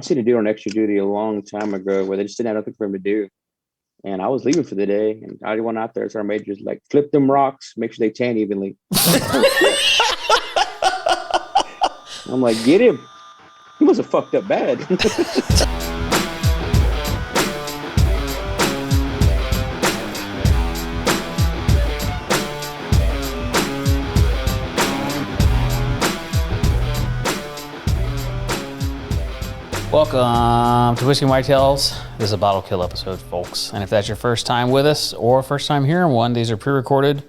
seen a dude on extra duty a long time ago where they just didn't have nothing for him to do. And I was leaving for the day, and I went out there. So our majors like flip them rocks, make sure they tan evenly. I'm like, get him. He must have fucked up bad. Welcome to Whiskey and Whitetails. This is a bottle kill episode, folks. And if that's your first time with us or first time hearing one, these are pre-recorded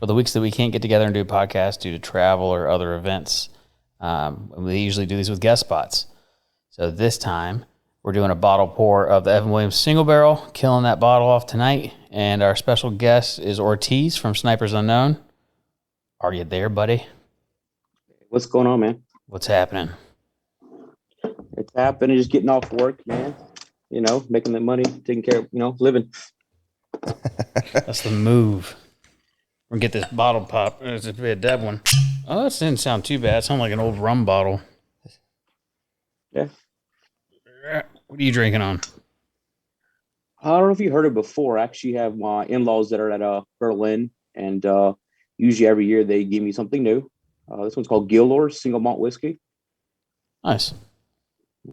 for the weeks that we can't get together and do a podcast due to travel or other events. We usually do these with guest spots. So this time, we're doing a bottle pour of the Evan Williams single barrel, killing that bottle off tonight. And our special guest is Ortiz from Snipers Unknown. Are you there, buddy? What's going on, man? What's happening? It's happening. Just getting off work, man. You know, making the money, taking care of, living. That's the move. We're going to get this bottle pop. It's a bit dead one. Oh, that didn't sound too bad. It sounded like an old rum bottle. Yeah. What are you drinking on? I don't know if you heard it before. I actually have my in-laws that are at Berlin, and usually every year they give me something new. This one's called Gilor Single Malt Whiskey. Nice.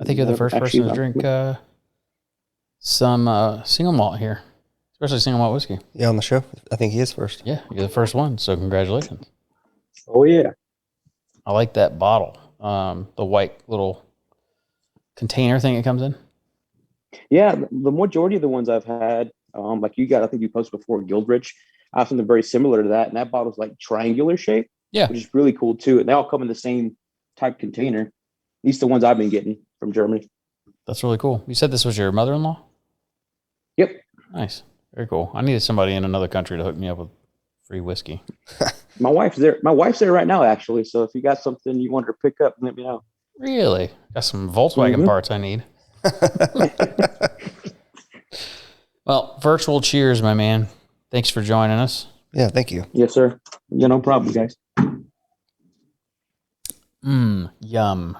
I think you're the first person to drink some single malt here, especially single malt whiskey. Yeah, on the show. I think he is first. Yeah, you're the first one, so congratulations. Oh, yeah. I like that bottle, the white little container thing it comes in. Yeah, the majority of the ones I've had, like you got, I think you posted before, Gildrich, I have something very similar to that, and that bottle's like triangular shape, yeah, which is really cool too. And they all come in the same type container. At least the ones I've been getting from Germany. That's really cool. You said this was your mother-in-law? Yep. Nice. Very cool. I needed somebody in another country to hook me up with free whiskey. My wife's there. My wife's there right now, actually. So if you got something you want her to pick up, let me know. Really? Got some Volkswagen parts I need. Well, virtual cheers, my man. Thanks for joining us. Yeah, thank you. Yes, sir. Yeah, no problem, guys. Yum.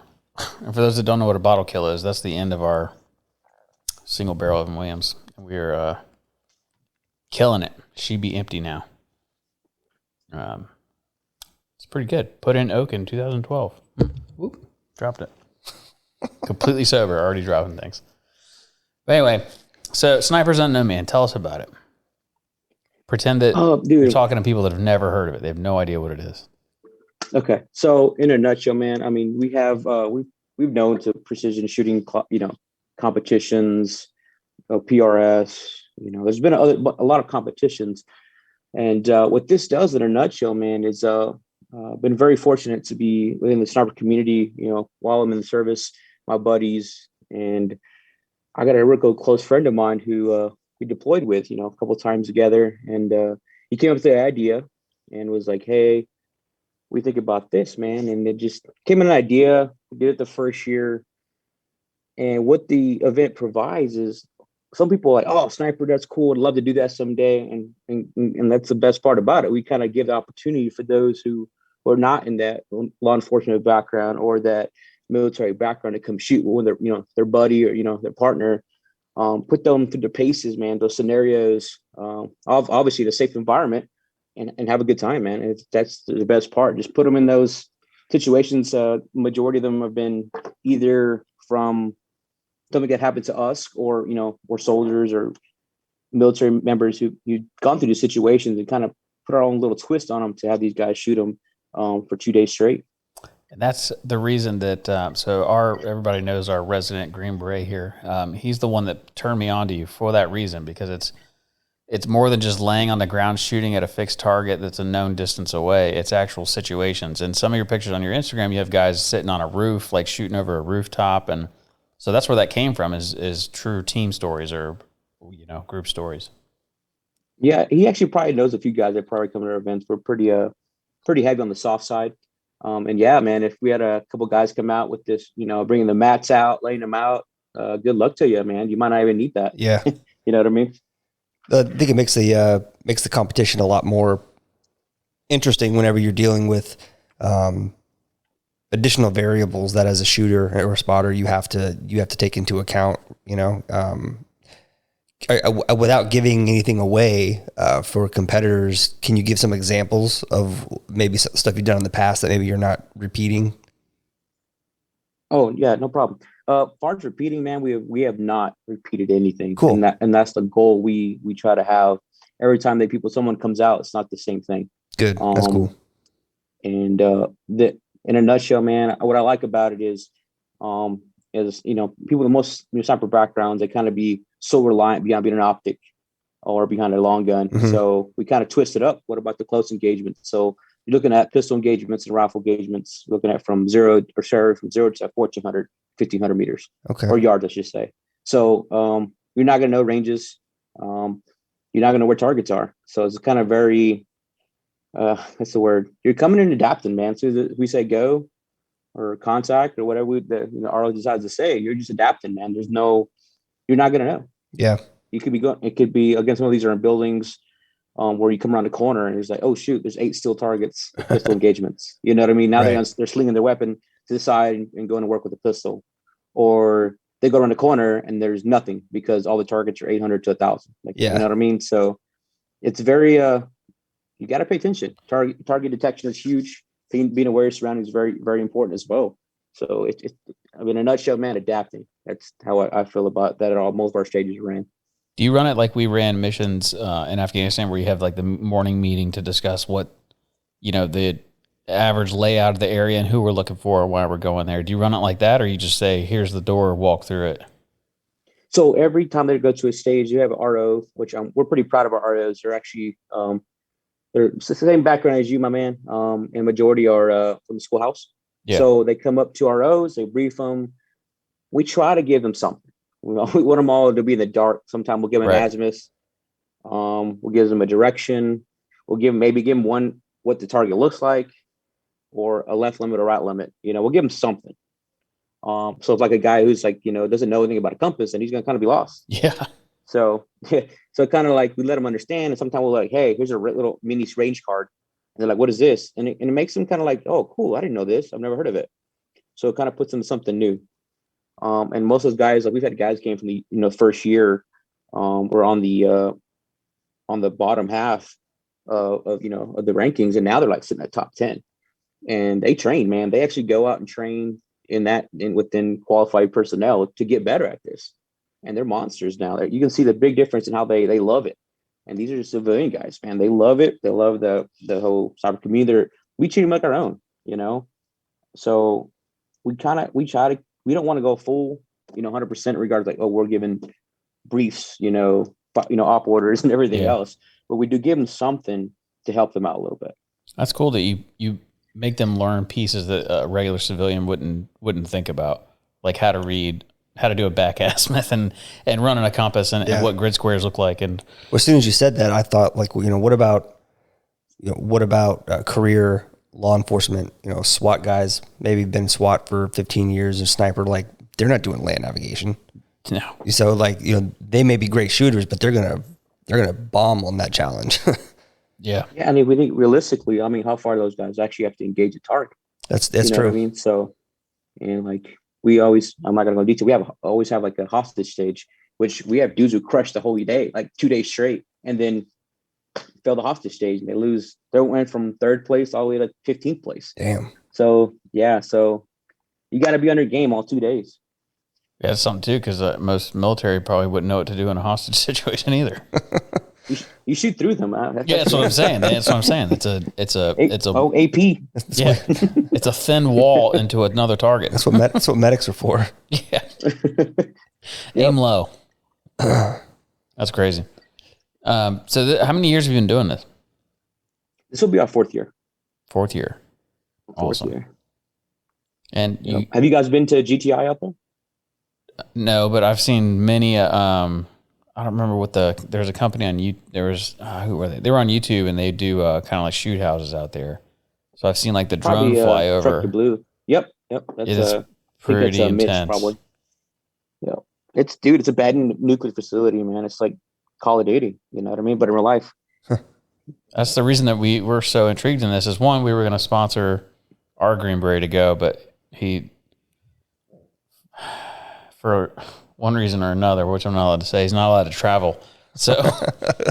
And for those that don't know what a bottle kill is, that's the end of our single barrel Evan Williams. We're killing it. She be empty now. It's pretty good. Put in oak in 2012. Whoop, dropped it. Completely sober, already dropping things. But anyway, so Snipers Unknown, man, tell us about it. Pretend that you're talking to people that have never heard of it. They have no idea what it is. Okay, so in a nutshell, man, I mean, we have we've known to precision shooting, competitions, PRS. There's been a lot of competitions, and what this does in a nutshell, man, is been very fortunate to be within the sniper community. While I'm in the service, my buddies, and I got a real close friend of mine who we deployed with, a couple of times together, and he came up with the idea and was like, "Hey, we think about this, man." And it just came in an idea. We did it the first year. And what the event provides is some people are like, "Oh, sniper, that's cool. I'd love to do that someday." And that's the best part about it. We kind of give the opportunity for those who are not in that law enforcement background or that military background to come shoot with their buddy or, their partner, put them through the paces, man, those scenarios, obviously the safe environment. And have a good time, man. That's the best part. Just put them in those situations. Majority of them have been either from something that happened to us or soldiers or military members who've gone through these situations and kind of put our own little twist on them to have these guys shoot them for 2 days straight. And that's the reason that, everybody knows our resident Green Beret here. He's the one that turned me on to you for that reason, because it's more than just laying on the ground shooting at a fixed target that's a known distance away. It's actual situations. And some of your pictures on your Instagram, you have guys sitting on a roof, like shooting over a rooftop. And so that's where that came from, is true team stories or, group stories. Yeah, he actually probably knows a few guys that probably come to our events. We're pretty heavy on the soft side. And yeah, man, if we had a couple guys come out with this, bringing the mats out, laying them out, good luck to you, man. You might not even need that. Yeah. You know what I mean? I think it makes the competition a lot more interesting whenever you're dealing with additional variables that as a shooter or a spotter you have to take into account. Without giving anything away for competitors, can you give some examples of maybe stuff you've done in the past that maybe you're not repeating? Oh yeah, no problem. Far as repeating, man, we have not repeated anything. Cool. And that's the goal we try to have. Every time someone comes out, it's not the same thing. Good. That's cool. And in a nutshell, man, what I like about it is people with the most sniper backgrounds, they kind of be so reliant beyond being an optic or behind a long gun. Mhm. So we kind of twist it up. What about the close engagement? So you're looking at pistol engagements and rifle engagements, looking at from zero to 1400, 1500 meters, Okay. or yards, I should say. So you're not going to know ranges. You're not going to know where targets are. So it's kind of very, what's the word? You're coming in adapting, man. So we say go or contact or whatever RO decides to say, you're just adapting, man. You're not going to know. Yeah. You could be going. It could be against one of these are in buildings where you come around the corner and it's like, oh shoot, there's 8 steel targets, pistol engagements. You know what I mean? Now Right. they're slinging their weapon to the side and going to work with a pistol, or they go around the corner and there's nothing because all the targets are 800 to 1,000. Yeah. You know what I mean? So it's very you got to pay attention. Target detection is huge. Being aware of surroundings is very, very important as well. So in a nutshell, man, adapting. That's how I feel about that at all. Most of our stages ran. Do you run it like we ran missions in Afghanistan, where you have like the morning meeting to discuss what, the average layout of the area and who we're looking for or why we're going there? Do you run it like that, or you just say, here's the door, walk through it? So every time they go to a stage, you have an RO, which we're pretty proud of our ROs. They're actually they're the same background as you, my man. And majority are from the schoolhouse. Yeah. So they come up to ROs, they brief them. We try to give them something. We want them all to be in the dark. Sometimes we'll give them an azimuth. We'll give them a direction. We'll give them one, what the target looks like, or a left limit or right limit. We'll give them something. So it's like a guy who's like, doesn't know anything about a compass, and he's going to kind of be lost. Yeah. So kind of like we let them understand. And sometimes we're like, hey, here's a little mini range card. And they're like, what is this? And it makes them kind of like, oh, cool. I didn't know this. I've never heard of it. So it kind of puts them something new. And most of those guys, like we've had guys came from the first year, were on the bottom half of the rankings, and now they're like sitting at top 10. And they train, man. They actually go out and train within qualified personnel to get better at this. And they're monsters now. You can see the big difference in how they love it. And these are just civilian guys, man. They love it. They love the whole cyber community. We treat them like our own, So we try to. We don't want to go full, 100% in regards like, oh, we're giving briefs, op orders and everything else. But we do give them something to help them out a little bit. That's cool that you make them learn pieces that a regular civilian wouldn't think about, like how to read, how to do a back azimuth and running a compass and what grid squares look like. And as soon as you said that, I thought like, what about career law enforcement, SWAT guys, maybe been SWAT for 15 years and sniper, like they're not doing land navigation. No. So like, they may be great shooters, but they're going to bomb on that challenge. Yeah. Yeah. I mean, we think realistically, how far those guys actually have to engage a target. That's you know true. What I mean? So, and like I'm not going to go into detail. We always have like a hostage stage, which we have dudes who crush the whole day, like 2 days straight, and then fail the hostage stage and they went from 3rd place all the way to 15th place. Damn. So you got to be on your game all 2 days. Yeah, it's something too, because most military probably wouldn't know what to do in a hostage situation either. You shoot through them. That's what I'm saying. That's what I'm saying. It's a AP. Yeah, it's a thin wall into another target. That's what medics are for. Yeah. Aim low. That's crazy. So how many years have you been doing this? This will be our 4th year. 4th year. Awesome. 4th year. And have you guys been to GTI out there? No, but I've seen many. I don't remember there's a company on you. There was who were they? They were on YouTube and they do kind of like shoot houses out there. So I've seen like the drone fly over. Truck to Blue. Yep. That's pretty intense. Probably. Yeah. It's a bad nuclear facility, man. It's like Call of Duty. You know what I mean? But in real life. That's the reason that we were so intrigued in this. Is one, we were going to sponsor our Green Beret to go, but he, for one reason or another, which I'm not allowed to say, he's not allowed to travel. So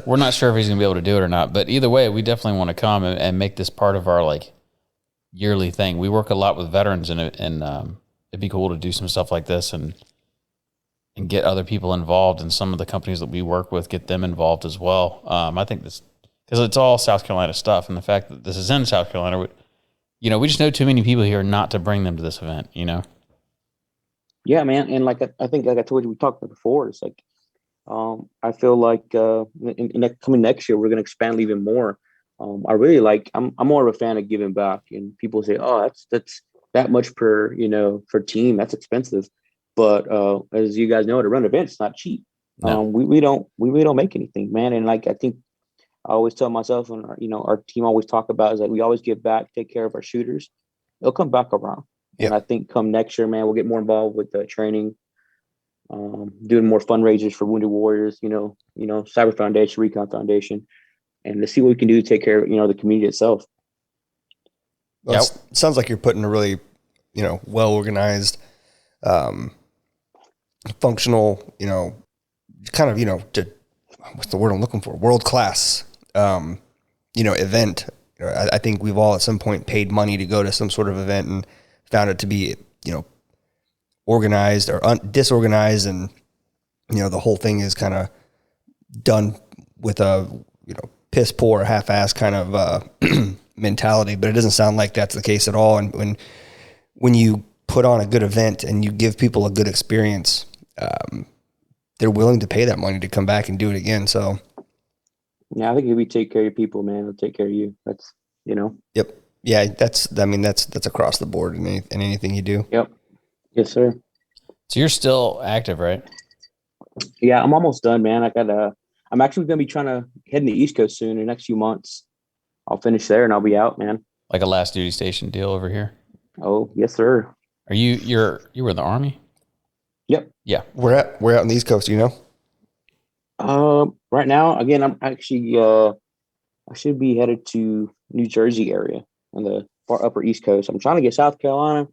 we're not sure if he's going to be able to do it or not. But either way, we definitely want to come and make this part of our like yearly thing. We work a lot with veterans, and it'd be cool to do some stuff like this and get other people involved, and some of the companies that we work with, get them involved as well. I think this, because it's all South Carolina stuff, and the fact that this is in South Carolina, we just know too many people here not to bring them to this event, Yeah, man. And like I think, like I told you, we talked about before. It's like I feel like coming next year, we're going to expand even more. I really like. I'm more of a fan of giving back, and people say, "Oh, that's that much per for team. That's expensive." But as you guys know, to run events, it's not cheap. No. We really don't make anything, man. And like I think I always tell myself, and our team always talk about, is that we always give back, take care of our shooters. They'll come back around. Yep. And I think come next year, man, we'll get more involved with the training, doing more fundraisers for Wounded Warriors, Cyber Foundation, Recon Foundation, and to see what we can do to take care of, the community itself. Well, it sounds like you're putting a really, well-organized, functional, kind of, what's the word I'm looking for? World-class, event. I think we've all at some point paid money to go to some sort of event and found it to be, organized or disorganized, and the whole thing is kind of done with a piss poor, half-ass kind of mentality. But it doesn't sound like that's the case at all. And when you put on a good event and you give people a good experience, they're willing to pay that money to come back and do it again. So yeah, I think if we take care of your people, man, they'll take care of you. That's Yep. Yeah, that's across the board in anything you do. Yep. Yes, sir. So you're still active, right? Yeah, I'm almost done, man. I'm actually going to be trying to head in the East Coast soon in the next few months. I'll finish there and I'll be out, man. Like a last duty station deal over here? Oh, yes, sir. Are you were in the Army? Yep. Yeah. We're out on the East Coast, Right now, again, I'm actually, I should be headed to New Jersey area on the far upper East Coast. I'm trying to get South Carolina,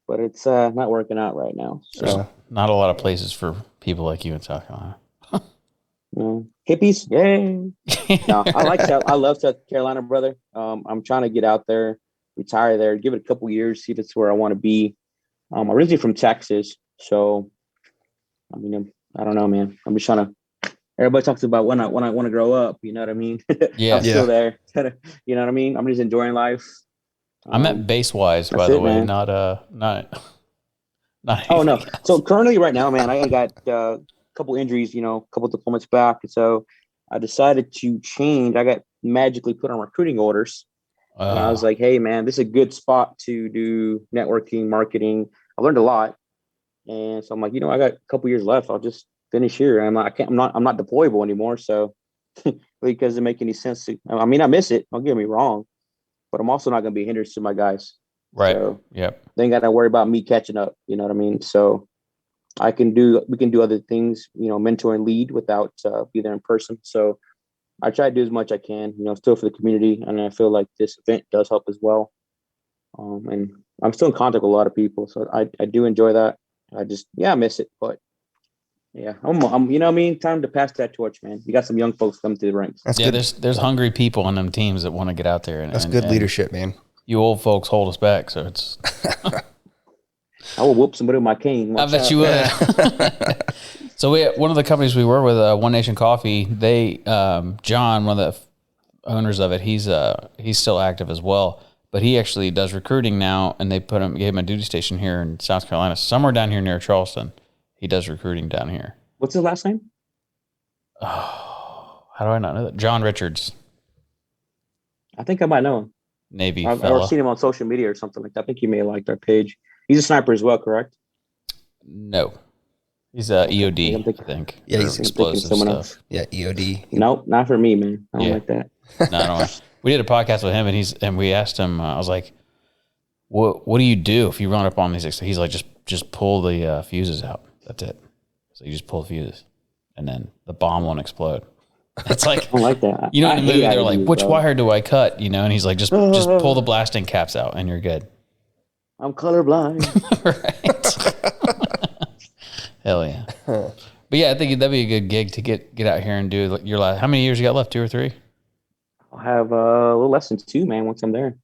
but it's not working out right now. So. There's not a lot of places for people like you in South Carolina. Hippies, yay! No, I love South Carolina, brother. I'm trying to get out there, retire there, give it a couple years, see if it's where I want to be. I'm originally from Texas, so I mean, I don't know, man. I'm just trying to. Everybody talks about when I want to grow up. You know what I mean? Yeah, I'm still there. You know what I mean? I'm just enjoying life. I meant base wise, by the way, man. Not. Oh no! So currently, right now, man, I got a couple injuries. A couple deployments back, so I decided to change. I got magically put on recruiting orders, and I was like, "Hey, man, this is a good spot to do networking, marketing. I learned a lot, and so I'm like, I got a couple years left. I'll just finish here. I'm not deployable anymore. So because it doesn't make any sense to. I mean, I miss it. Don't get me wrong, but I'm also not going to be a hindrance to my guys. Right. So, yep. They ain't got to worry about me catching up. You know what I mean? So we can do other things, mentor and lead without be there in person. So I try to do as much I can, still for the community. And I feel like this event does help as well. And I'm still in contact with a lot of people. So I do enjoy that. I miss it, but yeah, I'm you know what I mean? Time to pass that torch, man. You got some young folks coming through the ranks. That's good. There's hungry people on them teams that want to get out there. That's good leadership, man. You old folks hold us back, so it's. I will whoop somebody with my cane. I bet you would. So one of the companies we work with, One Nation Coffee, they John, one of the owners of it, he's still active as well, but he actually does recruiting now, and they gave him a duty station here in South Carolina, somewhere down here near Charleston. He does recruiting down here. What's his last name? Oh, how do I not know that? John Richards. I think I might know him. Navy I've fella. seen him on social media or something like that. I think you may have liked our page. He's a sniper as well, correct? No. He's a EOD, I think. Yeah, he's explosive stuff. Else. Yeah, EOD. Nope, not for me, man. I don't like that. No, I don't. We did a podcast with him, and we asked him. I was like, "What do you do if you run up on these?" He's like, "Just pull the fuses out. That's it." So you just pull the fuses, and then the bomb won't explode. It's like I don't like that. In the movie they're like, IEDs, "Which bro. wire do I cut?" And he's like, "Just pull the blasting caps out, and you're good." I'm colorblind. Right. Hell yeah. But yeah, I think that'd be a good gig to get out here and do your last. How many years you got left? 2 or 3? I'll have a little less than 2, man, once I'm there.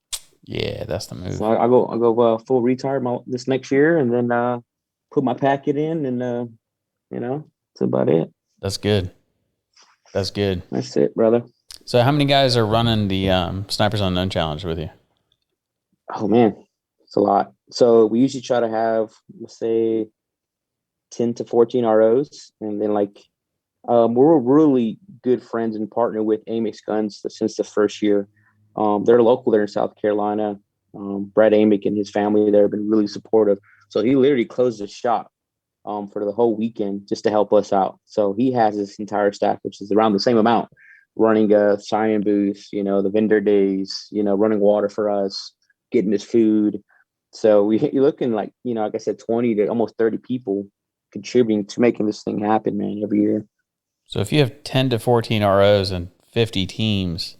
Yeah, that's the move. So I'll go full retire this next year, and then put my packet in, and that's about it. That's good. That's good. That's it, brother. So how many guys are running the Snipers Unknown Challenge with you? Oh man, it's a lot. So we usually try to have, let's say, 10 to 14 ROs, and then we're really good friends and partner with Amix Guns since the first year. They're local there in South Carolina. Brad Amick and his family there have been really supportive. So he literally closed his shop for the whole weekend just to help us out. So he has his entire staff, which is around the same amount, running a sign booth, the vendor days, running water for us, getting his food. So you're looking like I said, 20 to almost 30 people contributing to making this thing happen, man, every year. So if you have 10 to 14 ROs and 50 teams,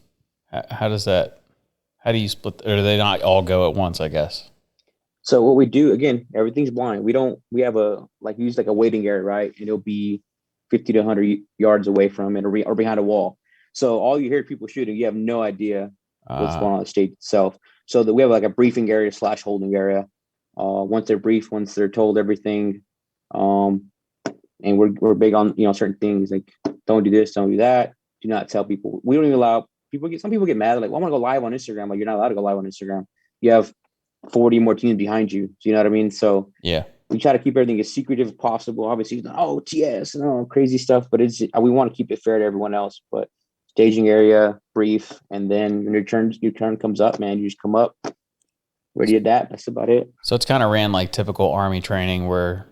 how do you split, or do they not all go at once, I guess? So what we do, again, everything's blind. We have use a waiting area, right? And it'll be 50 to 100 yards away from it or behind a wall. So all you hear people shooting, you have no idea what's going on at the stage itself. So that we have a briefing area / holding area. Once they're briefed, once they're told everything, and we're big on certain things like don't do this, don't do that. Do not tell people. We don't even allow people. Some people get mad. They're like, well, I want to go live on Instagram. Like, you're not allowed to go live on Instagram. You have 40 more teams behind you. Do you know what I mean? So yeah, we try to keep everything as secretive as possible. Obviously, TS and crazy stuff, but we want to keep it fair to everyone else. But staging area, brief, and then when your turn comes up, man, you just come up, ready to adapt. That's about it. So it's kind of ran like typical Army training where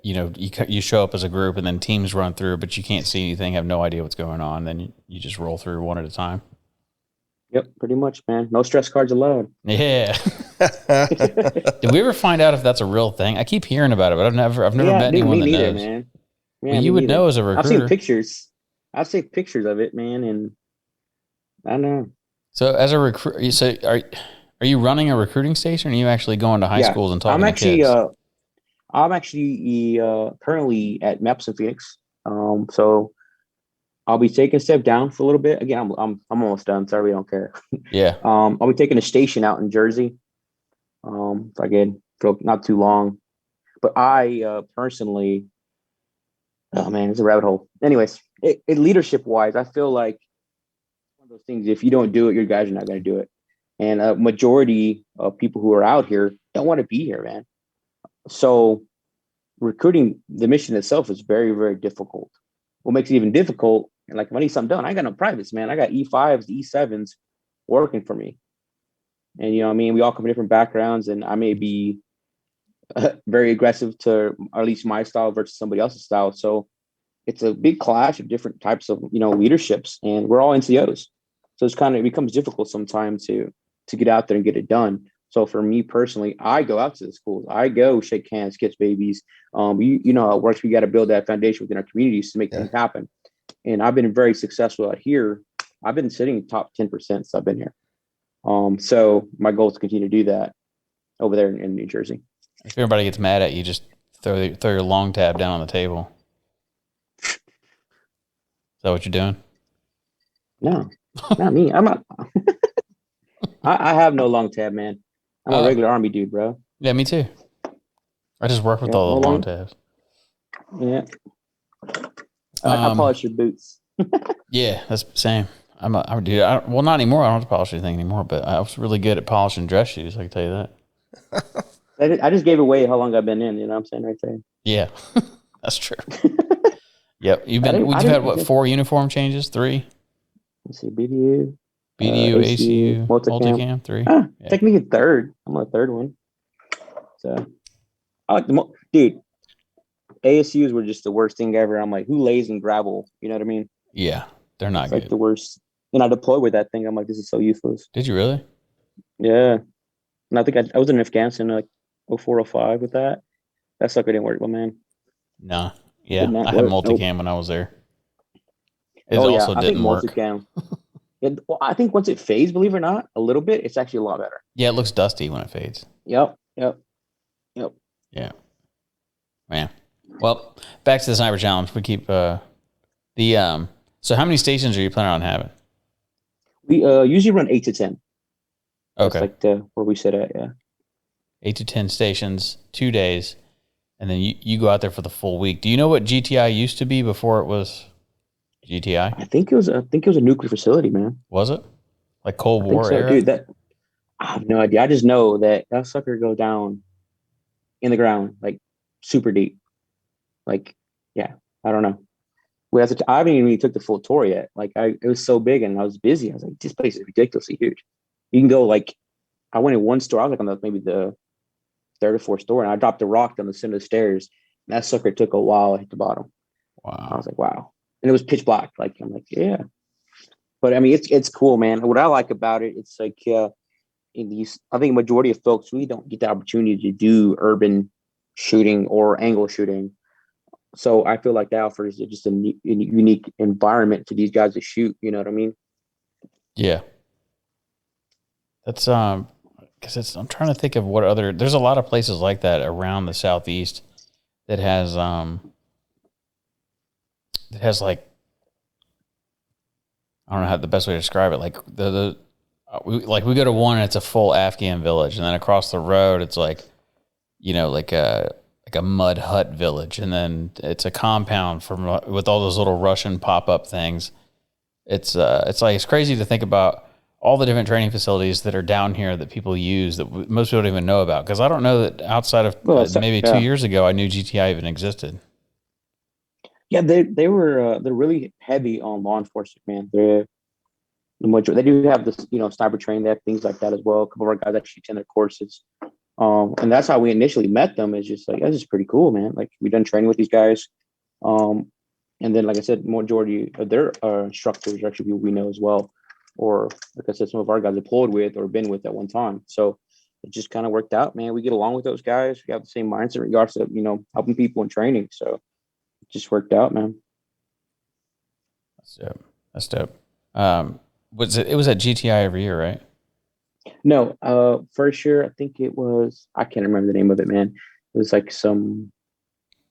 you show up as a group and then teams run through, but you can't see anything, have no idea what's going on. Then you just roll through one at a time. Yep, pretty much, man. No stress cards allowed. Yeah. Did we ever find out if that's a real thing? I keep hearing about it, but I've never met anyone that knows. Man. Yeah, well, you would know as a recruiter. I've seen pictures. I've seen pictures of it, man, and I don't know. So as a recruit, so are you running a recruiting station, or are you actually going to high schools and talking to kids? I'm actually currently at MEPS in Phoenix. So I'll be taking a step down for a little bit. Again, I'm almost done. Sorry, we don't care. Yeah. I'll be taking a station out in Jersey. Again, for not too long. But I personally, oh man, it's a rabbit hole. Anyways, leadership wise, I feel like one of those things. If you don't do it, your guys are not going to do it. And a majority of people who are out here don't want to be here, man. So recruiting, the mission itself is very, very difficult. What makes it even difficult, and if I need something done, I got no privates, man. I got E5s, E7s working for me. And, we all come from different backgrounds, and I may be very aggressive to at least my style versus somebody else's style. So it's a big clash of different types of, leaderships, and we're all NCOs. So it becomes difficult sometimes to get out there and get it done. So for me personally, I go out to the schools. I go shake hands, kiss babies. You know how it works. We got to build that foundation within our communities to make things happen. And I've been very successful out here. I've been sitting top 10% since I've been here. So my goal is to continue to do that over there in New Jersey. If everybody gets mad at you, just throw your long tab down on the table. Is that what you're doing? No, not me. I'm not. I have no long tab, man. I'm a regular Army dude, bro. Yeah, me too. I just work with all the long tabs. Yeah. I polish your boots. Yeah, that's the same. I'm a dude. Well, not anymore. I don't have to polish anything anymore, but I was really good at polishing dress shoes. I can tell you that. I just gave away how long I've been in. You know what I'm saying right there. Yeah, that's true. Yep. You've had what, 4 uniform changes? 3? Let's see, BDU, ACU, multicam, 3. Yeah. Technically third. I'm on the third one. So I like dude. ASUs were just the worst thing ever. I'm like, who lays in gravel? You know what I mean? Yeah, they're not good. Like the worst. And I deployed with that thing. I'm like, this is so useless. Did you really? Yeah. And I think I was in Afghanistan like 04, 05 with that. That sucker didn't work, but man. No. Yeah, I had multicam when I was there. It also didn't work. Well, I think once it fades, believe it or not, a little bit, it's actually a lot better. Yeah, it looks dusty when it fades. Yep. Yep. Yeah, man. Well, back to the sniper challenge. We keep So how many stations are you planning on having? We usually run 8 to 10. That's Okay, like the where we sit at. Yeah. 8 to 10 stations, 2 days, and then you go out there for the full week. Do you know what GTI used to be before it was GTI? I think it was a nuclear facility, man. Was it like Cold I think War so, era? dude. That I have no idea. I just know that sucker go down in the ground like super deep. Like, yeah, I don't know. I haven't even really took the full tour yet. Like, it was so big and I was busy. I was like, this place is ridiculously huge. You can go like, I went in one store. I was like on maybe the third or fourth store, and I dropped a rock down the center of the stairs. And that sucker took a while to hit the bottom. I Wow. was like, wow. And it was pitch black. Like, I'm like, yeah. But I mean, it's cool, man. What I like about it, it's like, in these, I think majority of folks really don't get the opportunity to do urban shooting or angle shooting. So I feel like that offers just a unique environment to these guys to shoot. You know what I mean? Yeah, that's because it's. I'm trying to think of what other. There's a lot of places like that around the southeast that has like I don't know how the best way to describe it. Like we go to one and it's a full Afghan village, and then across the road it's like like a mud hut village, and then it's a compound from with all those little Russian pop up things. It's like it's crazy to think about all the different training facilities that are down here that people use that most people don't even know about. Because I don't know that outside of Well, maybe two yeah, years ago I knew GTI even existed. yeah. They're really heavy on law enforcement, man. They do have this, sniper training. They have things like that as well. A couple of our guys actually attend their courses. And that's how we initially met them. Is just like, this is pretty cool, man. Like, we've done training with these guys. Um, and then, like I said, majority of their instructors are actually people we know as well, or like I said, some of our guys deployed with or been with at one time. So it just kind of worked out, man. We get along with those guys. We have the same mindset in regards to helping people in training. So it just worked out, man. That's dope. That's dope. Was it? It was at GTI every year, right? No, first year I think it was. I can't remember the name of it, man. It was like some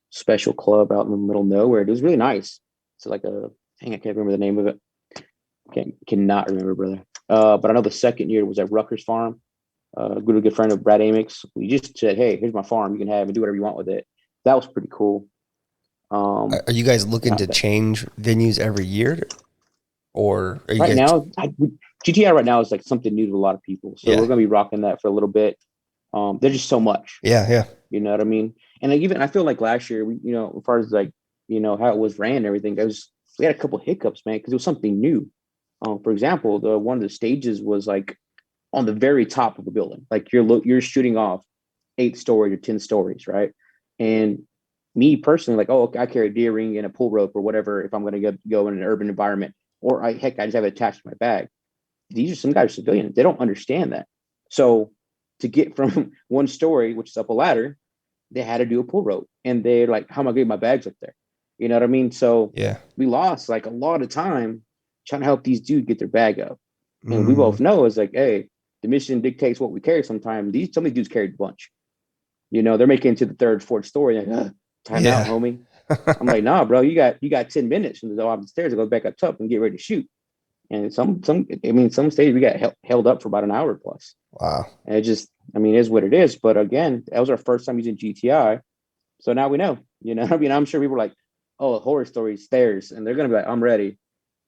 special club out in the middle of nowhere. It was really nice. So like I can't remember the name of it. Cannot remember, brother. But I know the second year was at Rutgers Farm. Good friend of Brad Amix. We just said, hey, here's my farm. You can have and do whatever you want with it. That was pretty cool. Are you guys looking to Not that. change venues every year, or are you Right guys? now, GTI right now is like something new to a lot of people. So Yeah, we're gonna be rocking that for a little bit. There's just so much. yeah, yeah. You know what I mean? And like, even I feel like last year, as far as like, how it was ran and everything, we had a couple hiccups, man, because it was something new. For example, the one of the stages was like on the very top of the building. Like, you're shooting off 8 stories or 10 stories, right? And me personally, like, oh, okay, I carry a deer ring and a pull rope or whatever if I'm going to go in an urban environment, or I just have it attached to my bag. These are some guys civilians. They don't understand that. So to get from one story, which is up a ladder, they had to do a pull rope, and they're like, how am I getting my bags up there? You know what I mean? So Yeah. we lost like a lot of time trying to help these dudes get their bag up. And we Mm. both know it's like, hey, the mission dictates what we carry sometimes. Some of these dudes carried a bunch. They're making it to the third, fourth story. Like, time out, Yeah. homie. I'm like, nah, bro, you got 10 minutes from the go up the stairs to go back up top and get ready to shoot. And some stages we got held up for about an hour plus. Wow. And it just, it is what it is. But again, that was our first time using GTI. So now we know, I'm sure people were like, oh, horror story stairs. And they're going to be like, I'm ready.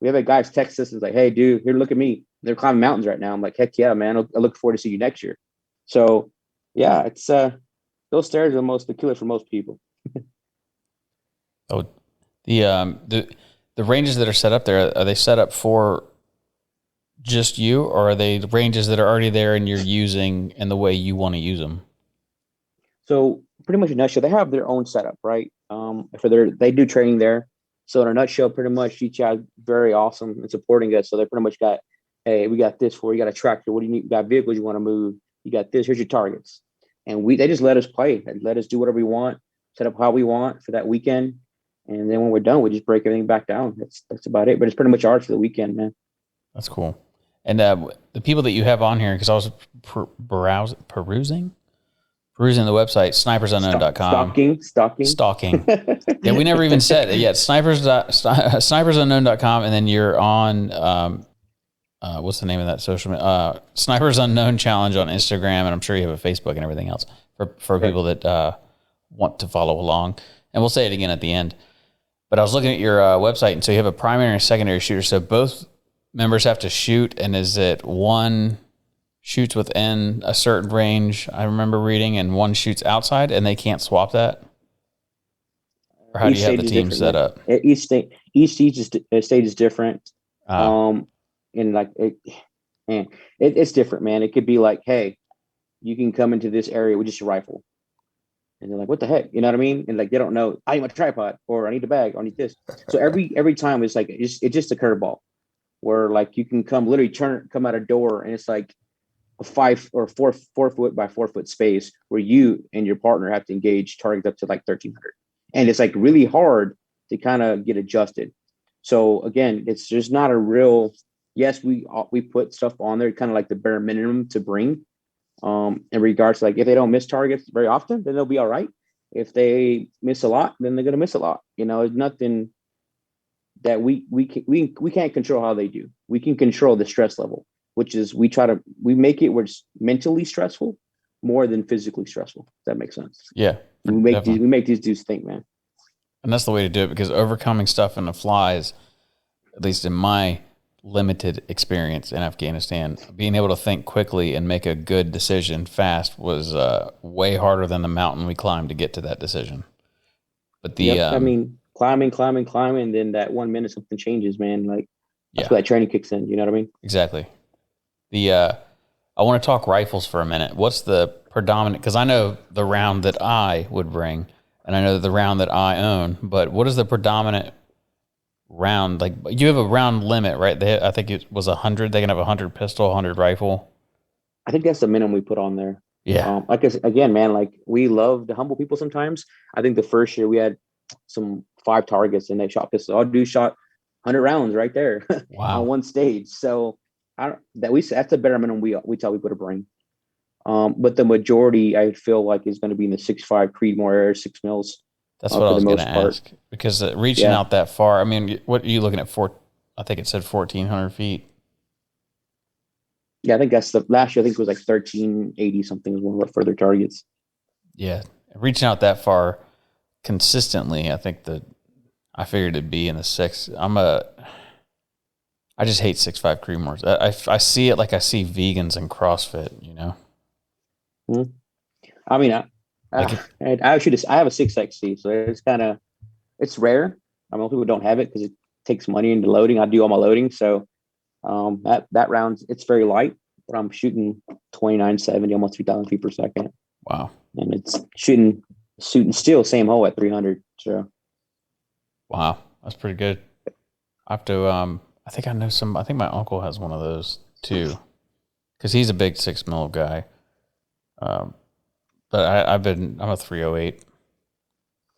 We have a guys text us and like, hey, dude, here, look at me. They're climbing mountains right now. I'm like, heck yeah, man. I look forward to see you next year. So yeah, it's those stairs are the killer for most people. Oh, the ranges that are set up there, are they set up for just you, or are they ranges that are already there and you're using in the way you want to use them? So pretty much in a nutshell, they have their own setup, right? They do training there. So in a nutshell, pretty much GTI is very awesome and supporting us. So they pretty much got, hey, we got this for you. Got a tractor. What do you need? You got vehicles you want to move. You got this. Here's your targets. And they just let us play. They let us do whatever we want, set up how we want for that weekend. And then when we're done, we just break everything back down. That's about it. But it's pretty much ours for the weekend, man. That's cool. And the people that you have on here, because I was perusing perusing the website, snipersunknown.com. Stalking. Yeah, we never even said it yet. Snipersunknown.com, and then you're on, what's the name of that social media? Snipers Unknown Challenge on Instagram, and I'm sure you have a Facebook and everything else for people that want to follow along. And we'll say it again at the end. But I was looking at your website, and so you have a primary and secondary shooter. So both members have to shoot, and is it one shoots within a certain range, I remember reading, and one shoots outside, and they can't swap that? Or how do you have the team set up? Each stage is different. And like it's different, man. It could be like, hey, you can come into this area with just your rifle. And they're like, what the heck? You know what I mean? And like, they don't know, I need a tripod, or I need a bag, or I need this. So every time it's like, it's just a curveball where like you can come out a door, and it's like a 5 or 4 foot by 4 foot space where you and your partner have to engage targets up to like 1,300. And it's like really hard to kind of get adjusted. So again, it's just not a real, yes, we put stuff on there, kind of like the bare minimum to bring. In regards to like, if they don't miss targets very often, then they'll be all right. If they miss a lot, then they're going to miss a lot. You know, it's nothing that we can't control how they do. We can control the stress level, which is we make it where it's mentally stressful more than physically stressful. If that makes sense. Yeah. We make these dudes think, man. And that's the way to do it, because overcoming stuff in the flies, at least in my limited experience in Afghanistan, being able to think quickly and make a good decision fast was way harder than the mountain we climbed to get to that decision. But I mean, climbing, and then that 1 minute something changes, man. Like that's where that training kicks in. You know what I mean? Exactly. I want to talk rifles for a minute. What's the predominant? Because I know the round that I would bring, and I know the round that I own. But what is the predominant round? Like, you have a round limit, right? I think it was 100. They can have 100 pistol, 100 rifle. I think that's the minimum we put on there. Yeah. Like again, man, like we love to humble people sometimes. I think the first year we had some 5 targets and they shot pistol. Our dude shot 100 rounds right there. Wow. On one stage. So that's a bare minimum we tell people to bring. But the majority I feel like is going to be in the 6.5 Creedmoor area, 6 mils. That's what I was going to ask, because reaching out that far, I mean, what are you looking at? I think it said 1,400 feet. Yeah, I think that's last year. I think it was like 1,380 something is one of our further targets. Yeah, reaching out that far consistently, I think I figured it'd be in the 6. I just hate 6.5 Creedmoors. I see it like I see vegans in CrossFit, you know. Mm-hmm. I mean, I have a 6XC, so it's rare. I mean, most people don't have it because it takes money into loading. I do all my loading, so that round it's very light, but I'm shooting 2970, almost 3,000 feet per second. Wow! And it's shooting still same hole at 300. So, wow, that's pretty good. I have to. I think I know some. I think my uncle has one of those too, because he's a big 6 mil guy. But I'm a 308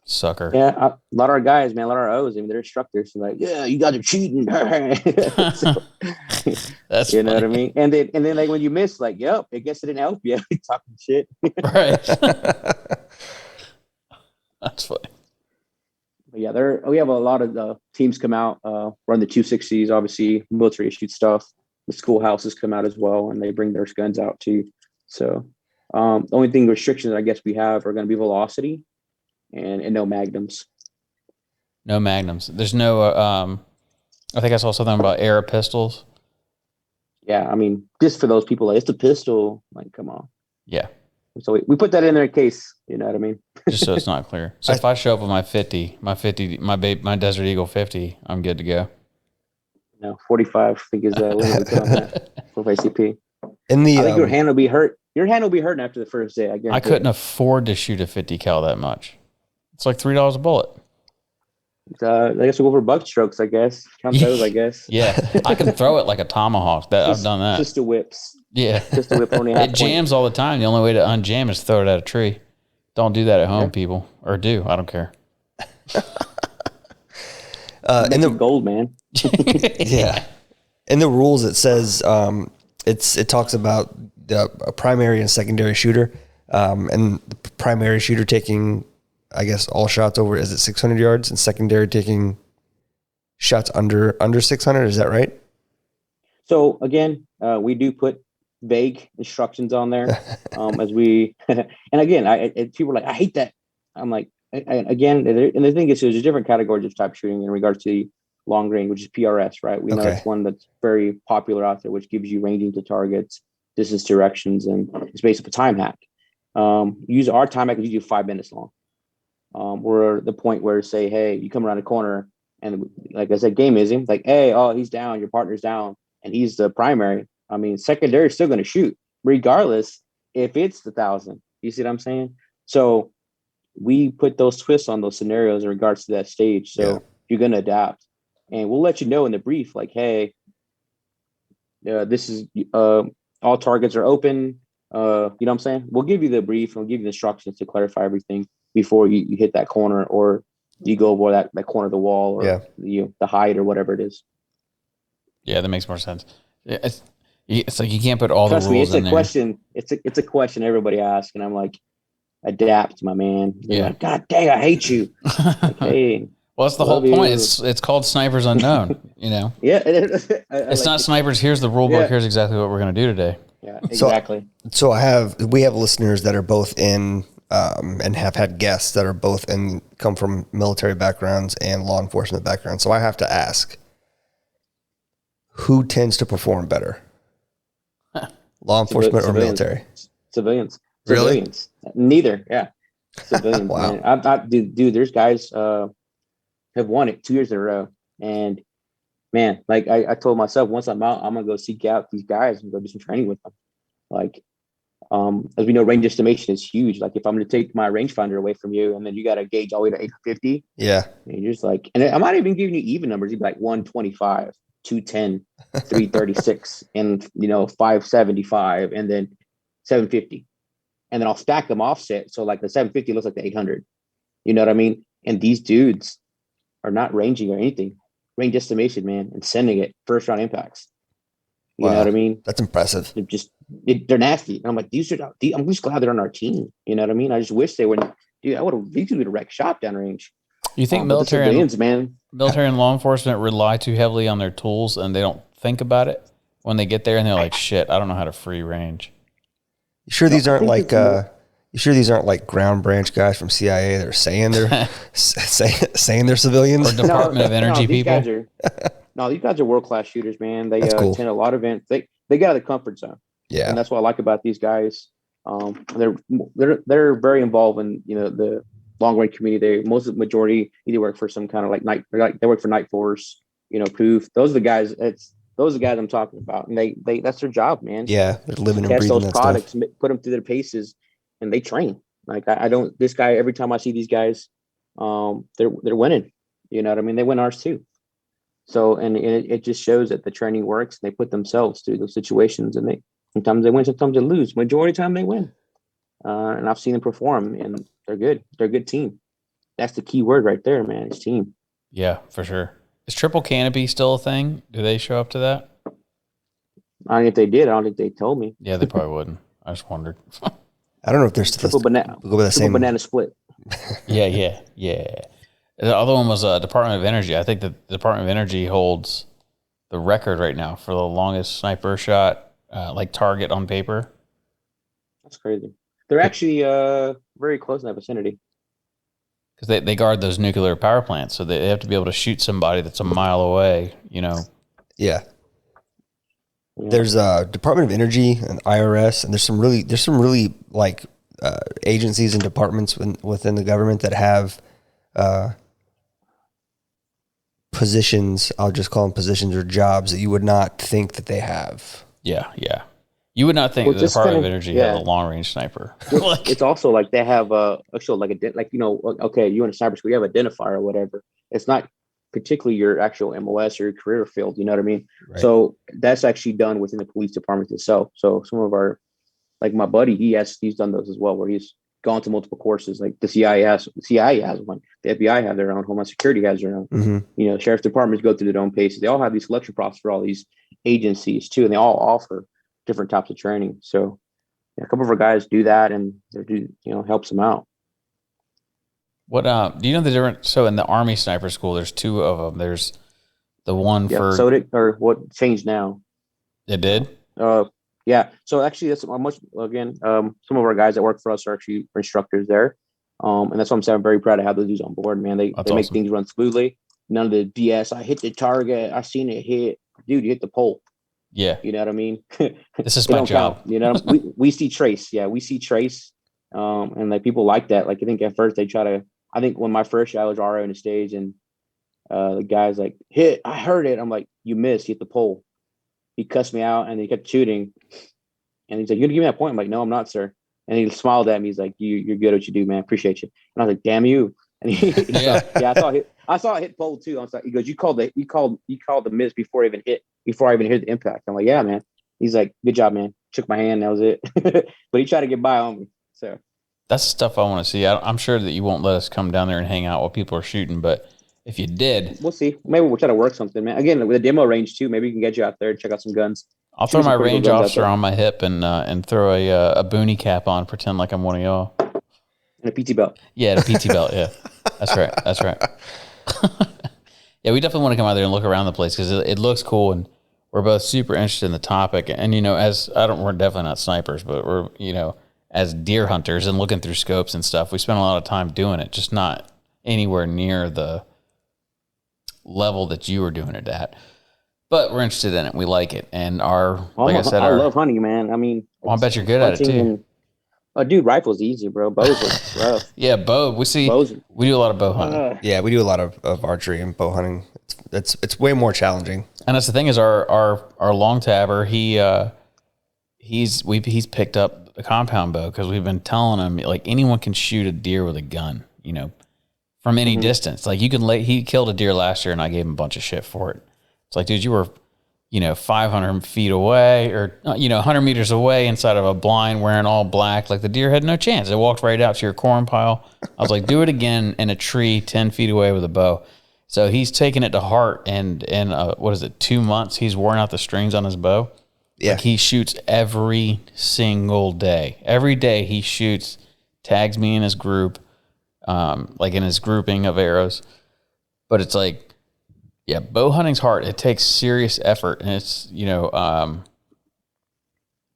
sucker. Yeah, a lot of our guys, man, a lot of our O's, I mean, they're instructors. So like, yeah, you guys are cheating. So, that's you know funny. what I mean. And then like when you miss, like, yep, I guess it didn't help you. Talking shit. Right. That's funny. But yeah, we have a lot of teams come out, run the 260s, obviously military issued stuff. The schoolhouses come out as well, and they bring their guns out too. So the only restrictions I guess we have are going to be velocity and no magnums. No magnums. There's no. I think I saw something about air pistols. Yeah, I mean, just for those people, like, it's a pistol. Like, come on. Yeah. So we put that in there in case, you know what I mean? Just so it's not clear. So if I show up with my Desert Eagle 50, I'm good to go. No, 45 I think is the limit we put on that for ICP. I think your hand will be hurt. Your hand will be hurting after the first day. I couldn't afford to shoot a 50 cal that much. It's like $3 a bullet. I guess we'll go for buck strokes. I guess count those. I guess. Yeah, I can throw it like a tomahawk. I've done that. Just the whips. Yeah, just the whip. Only half it jams all the time. The only way to unjam is throw it at a tree. Don't do that at home, people, or do. I don't care. And the gold, man. Yeah. In the rules, it says it talks about a primary and secondary shooter. And the primary shooter taking, I guess, all shots over, is it 600 yards, and secondary taking shots under 600? Is that right? So again, we do put vague instructions on there as we, and again, people are like, I hate that. I'm like, again, and the thing is, there's different categories of type shooting in regards to the long range, which is PRS, right? We know Okay. that's one that's very popular out there, which gives you ranging to targets, distance directions, and it's basically a time hack. Use our time hack is usually 5 minutes long. We're at the point where say, hey, you come around the corner, and like I said, game is him. Like, hey, oh, he's down, your partner's down, and he's the primary. I mean, secondary is still going to shoot, regardless if it's the 1,000. You see what I'm saying? So we put those twists on those scenarios in regards to that stage. So you're going to adapt, and we'll let you know in the brief, like, hey, this is all targets are open. You know what I'm saying? We'll give you the brief and we'll give you the instructions to clarify everything before you hit that corner, or you go over that corner of the wall, or the height, or whatever it is. Yeah, that makes more sense. It's like you can't put all Trust the rules me, in there. Question. It's a question everybody asks, and I'm like, adapt, my man. They're like, God dang, I hate you. Like, hey, well, that's the whole point. It's called Snipers Unknown. You know. Yeah. It's not snipers. Here's the rule book. Here's exactly what we're going to do today. Yeah, exactly. So we have listeners that are both in and have had guests that are both come from military backgrounds and law enforcement backgrounds. So I have to ask, who tends to perform better? Law enforcement or military? Civilians. Really? Civilians. Neither. Yeah. Civilians. Wow. Man. Dude, there's guys have won it 2 years in a row. And man, like I told myself, once I'm out, I'm gonna go seek out these guys and go do some training with them. Like, as we know, range estimation is huge. Like, if I'm going to take my rangefinder away from you, and then you got to gauge all the way to 850, yeah, and you're just like, and I might even give you even numbers. You'd be like 125, 210, 336, and 575, and then 750, and then I'll stack them offset. So like the 750 looks like the 800. You know what I mean? And these dudes are not ranging or anything. Range estimation, man, and sending it first round impacts. You know what I mean? That's impressive. They're nasty. And I'm like, I'm just glad they're on our team. You know what I mean? I just wish they wouldn't. Dude, I would have easily wrecked shop downrange. You think military and law enforcement rely too heavily on their tools, and they don't think about it when they get there, and they're like, shit, I don't know how to free range. You sure these aren't like ground branch guys from CIA that are saying they're saying they're civilians? Or Department of Energy people? These guys are world-class shooters, man. They attend a lot of events. They get out of the comfort zone. Yeah. And that's what I like about these guys. They're very involved in, the long-range community. Majority either work for some kind of they work for Night Force, Proof. Those are the guys. Those are the guys I'm talking about. And they that's their job, man. Yeah. They're living and breathing those that products, stuff. put them through their paces, and they train. Like, this guy, every time I see these guys, they're winning. You know what I mean? They win ours too. So, and it just shows that the training works. They put themselves through those situations, and sometimes they win, sometimes they lose. Majority of the time they win. And I've seen them perform, and they're good. They're a good team. That's the key word right there, man. It's team. Yeah, for sure. Is triple canopy still a thing? Do they show up to that? I don't know if they did. I don't think they told me. Yeah, they probably wouldn't. I just wondered. I don't know if there's triple banana. Go with the same banana split. Yeah. The other one was Department of Energy. I think the Department of Energy holds the record right now for the longest sniper shot, target on paper. That's crazy. They're actually very close in that vicinity. Because they guard those nuclear power plants, so they have to be able to shoot somebody that's a mile away. Yeah. There's Department of Energy and IRS, and there's some really agencies and departments within the government that have positions. I'll just call them positions or jobs that you would not think that they have. Yeah. You would not think the Department of Energy has a long range sniper. It's also like they have you in a cyber school, you have identifier or whatever. It's not particularly your actual MOS or your career field. You know what I mean? Right. So that's actually done within the police department itself. So some of our, like my buddy, he's done those as well, where he's gone to multiple courses. Like the CIA has one, the FBI have their own, Homeland Security has their own. Mm-hmm. Sheriff's departments go through their own paces. They all have these selection process for all these agencies too, and they all offer different types of training. So a couple of our guys do that, and they do, helps them out. What do you know the difference? So in the Army sniper school, there's two of them. There's the one Yeah. for So what changed now? it did. Yeah. So actually, that's much again. Some of our guys that work for us are actually instructors there, and that's why I'm saying I'm very proud to have those dudes on board, man. They That's make awesome. things run smoothly. None of the BS. I hit the target. I seen it hit. Dude, you hit the pole. Yeah, You know what I mean? this is It my don't job. count. We see trace. Yeah, we see trace. And like people like that. Like I think at first they try to. I think when my first shot I was RO in the stage, and the guy's like, "Hit! I heard it." I'm like, "You missed. You hit the pole." He cussed me out, and he kept shooting. And he's like, "You're gonna give me that point?" I'm like, "No, I'm not, sir." And he smiled at me. He's like, "You're good at what you do, man. Appreciate you." And I was like, "Damn you!" And Yeah. I saw it hit pole too. I was like, he goes, "You called the miss before I even hit the impact." I'm like, "Yeah, man." He's like, "Good job, man." Shook my hand. That was it. But he tried to get by on me. So That's the stuff I want to see. I'm sure that you won't let us come down there and hang out while people are shooting, but if you did, we'll see. Maybe we'll try to work something, man. Again, with a demo range too. Maybe we can get you out there and check out some guns. I'll Shoot throw some my pretty cool range guns out officer there. on my hip and throw a boonie cap on, pretend like I'm one of y'all. And a PT belt. Yeah, the PT belt. Yeah, that's right. That's right. Yeah, we definitely want to come out there and look around the place because it looks cool, and we're both super interested in the topic. And we're definitely not snipers, but we're as deer hunters and looking through scopes and stuff. We spend a lot of time doing it, just not anywhere near the level that you were doing it at. But we're interested in it. We like it, and I love hunting, man. I mean, I bet you're good at it too. Dude, rifle's easy, bro. Bows are rough. Yeah, bow. We do a lot of bow hunting. Yeah, we do a lot of archery and bow hunting. It's way more challenging. And that's the thing is our long tabber, he's picked up a compound bow because we've been telling him like anyone can shoot a deer with a gun, from any distance. Like he killed a deer last year and I gave him a bunch of shit for it. It's like, dude, you were 500 feet away or 100 meters away inside of a blind wearing all black. Like the deer had no chance. It walked right out to your corn pile. I was like, do it again in a tree 10 feet away with a bow. So he's taken it to heart, and in 2 months, he's worn out the strings on his bow. Yeah. Like he shoots every single day. Every day he shoots, tags me in his group, like in his grouping of arrows. But it's like, yeah, bow hunting's hard. It takes serious effort, and it's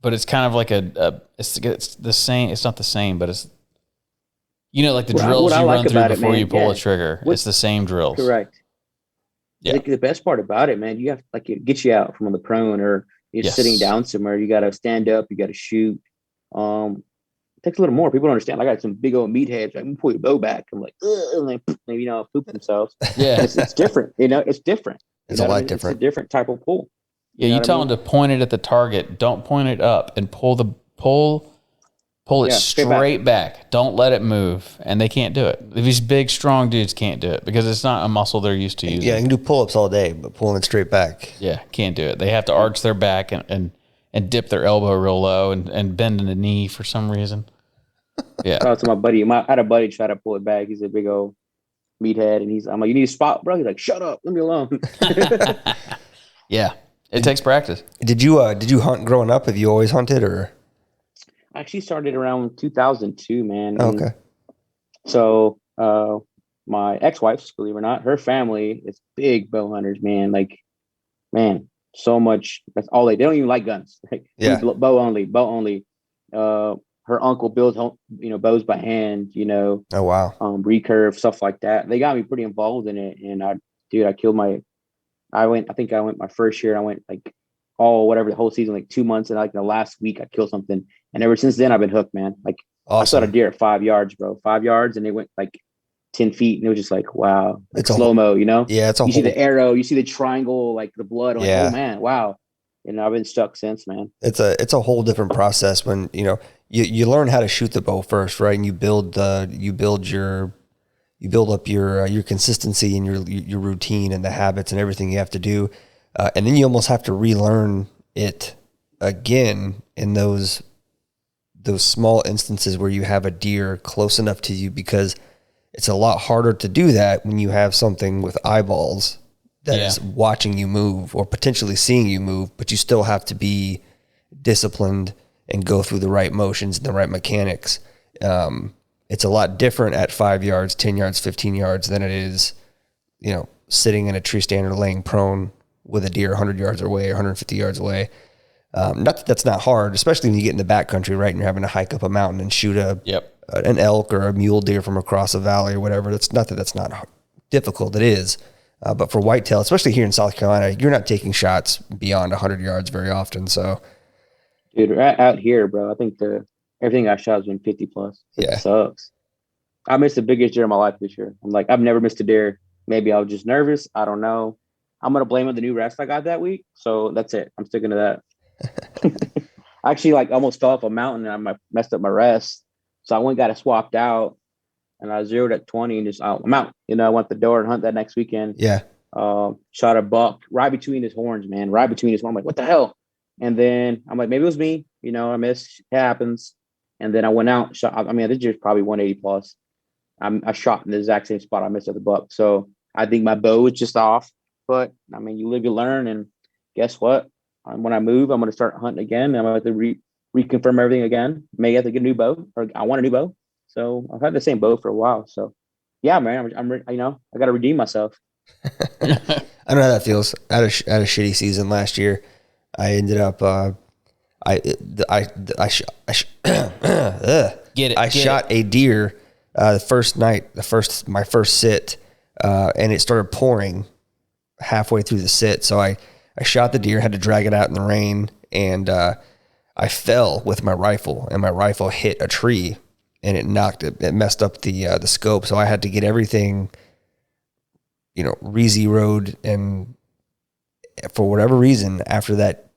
but it's kind of like it's the same. It's not the same, but it's like the drills you run through before you pull a trigger. It's the same drills. Correct. Yeah. The best part about it, man, you have it gets you out from the prone or you're sitting down somewhere. You got to stand up. You got to shoot. It takes a little more. People don't understand. I got some big old meatheads. Like, pull your bow back. I'm like, ugh, and they poop themselves. Yeah, it's different. It's different. It's a lot different. It's a different type of pull. Yeah, you tell them to point it at the target. Don't point it up, and pull it straight back. Don't let it move, and they can't do it. These big, strong dudes can't do it because it's not a muscle they're used to using. Yeah, you can do pull-ups all day, but pulling it straight back. Yeah, can't do it. They have to arch their back and dip their elbow real low and bend in the knee for some reason. Yeah. Shout out to my buddy. I had a buddy try to pull it back. He's a big old meathead, and I'm like, "You need a spot, bro?" He's like, "Shut up, leave me alone." Yeah, it takes practice. Did you hunt growing up? Have you always hunted, or? I actually started around 2002, man. Okay. So my ex-wife, believe it or not, her family is big bow hunters, man. Like, man, so much. That's all they don't even like guns. Like, bow only. Her uncle builds bows by hand. Oh wow. Recurve, stuff like that. They got me pretty involved in it, and I killed I think I went my first year. I went like the whole season, like 2 months, and like the last week I killed something. And ever since then I've been hooked, man. Like awesome. I shot a deer at 5 yards, bro. 5 yards, and they went like 10 feet, and it was just like, wow. Like it's slow-mo, Yeah, you see the arrow, you see the triangle, like the blood. I'm like, oh man, wow. And I've been stuck since, man. It's a whole different process when you learn how to shoot the bow first, right? And you build up your consistency and your routine and the habits and everything you have to do, and then you almost have to relearn it again in those small instances where you have a deer close enough to you, because it's a lot harder to do that when you have something with eyeballs that is watching you move or potentially seeing you move, but you still have to be disciplined and go through the right motions and the right mechanics. It's a lot different at 5 yards, 10 yards, 15 yards than it is, sitting in a tree stand or laying prone with a deer 100 yards away or 150 yards away. Not that that's not hard, especially when you get in the backcountry, right? And you're having to hike up a mountain and shoot an elk or a mule deer from across a valley or whatever. That's not that that's not difficult. It is. But for whitetail, especially here in South Carolina, you're not taking shots beyond 100 yards very often. So, Dude, out here, bro, I think everything I shot has been 50 plus. It sucks. I missed the biggest deer of my life this year. I'm like, I've never missed a deer. Maybe I was just nervous. I don't know. I'm going to blame it on the new rest I got that week. So that's it. I'm sticking to that. I actually almost fell off a mountain and I messed up my rest. So I went and got it swapped out and I zeroed at 20 and just, I'm out. I went the door and hunt that next weekend. Yeah. Shot a buck right between his horns, man. Right between his horns. I'm like, what the hell? And then I'm like, maybe it was me. I missed. It happens. And then I went out, shot. I mean, this year's probably 180 plus. I shot in the exact same spot I missed at the buck. So I think my bow was just off. But I mean, you live, you learn. And guess what? When I move, I'm going to start hunting again. I'm going to have to reconfirm everything again. May have to get a new bow, or I want a new bow. So I've had the same bow for a while. So yeah, man, I'm I got to redeem myself. I don't know how that feels. I had a shitty season last year. I ended up, I shot a deer the first night, my first sit, and it started pouring halfway through the sit. So I shot the deer, had to drag it out in the rain, and I fell with my rifle, and my rifle hit a tree, and it messed up the scope. So I had to get everything, re-zeroed, and for whatever reason, after that,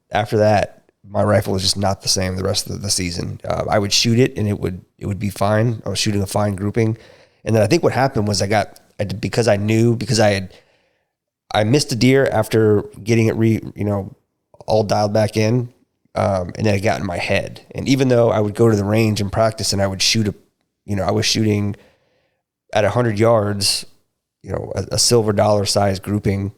my rifle was just not the same the rest of the season. I would shoot it and it would be fine. I was shooting a fine grouping. And then I think what happened was because I missed a deer after getting it all dialed back in. And then it got in my head. And even though I would go to the range and practice and I would shoot I was shooting at 100 yards, a silver dollar size grouping.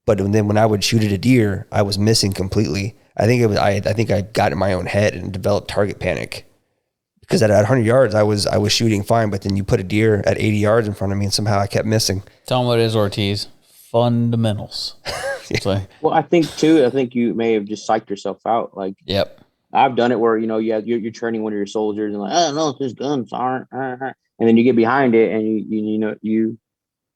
But then when I would shoot at a deer, I was missing completely. I think I got in my own head and developed target panic, because at 100 yards, I was shooting fine. But then you put a deer at 80 yards in front of me and somehow I kept missing. Tell them what it is, Ortiz. Fundamentals. Yeah. Well, I think you may have just psyched yourself out. Yep. I've done it where, you're training one of your soldiers and I don't know if this guns aren't, and then you get behind it and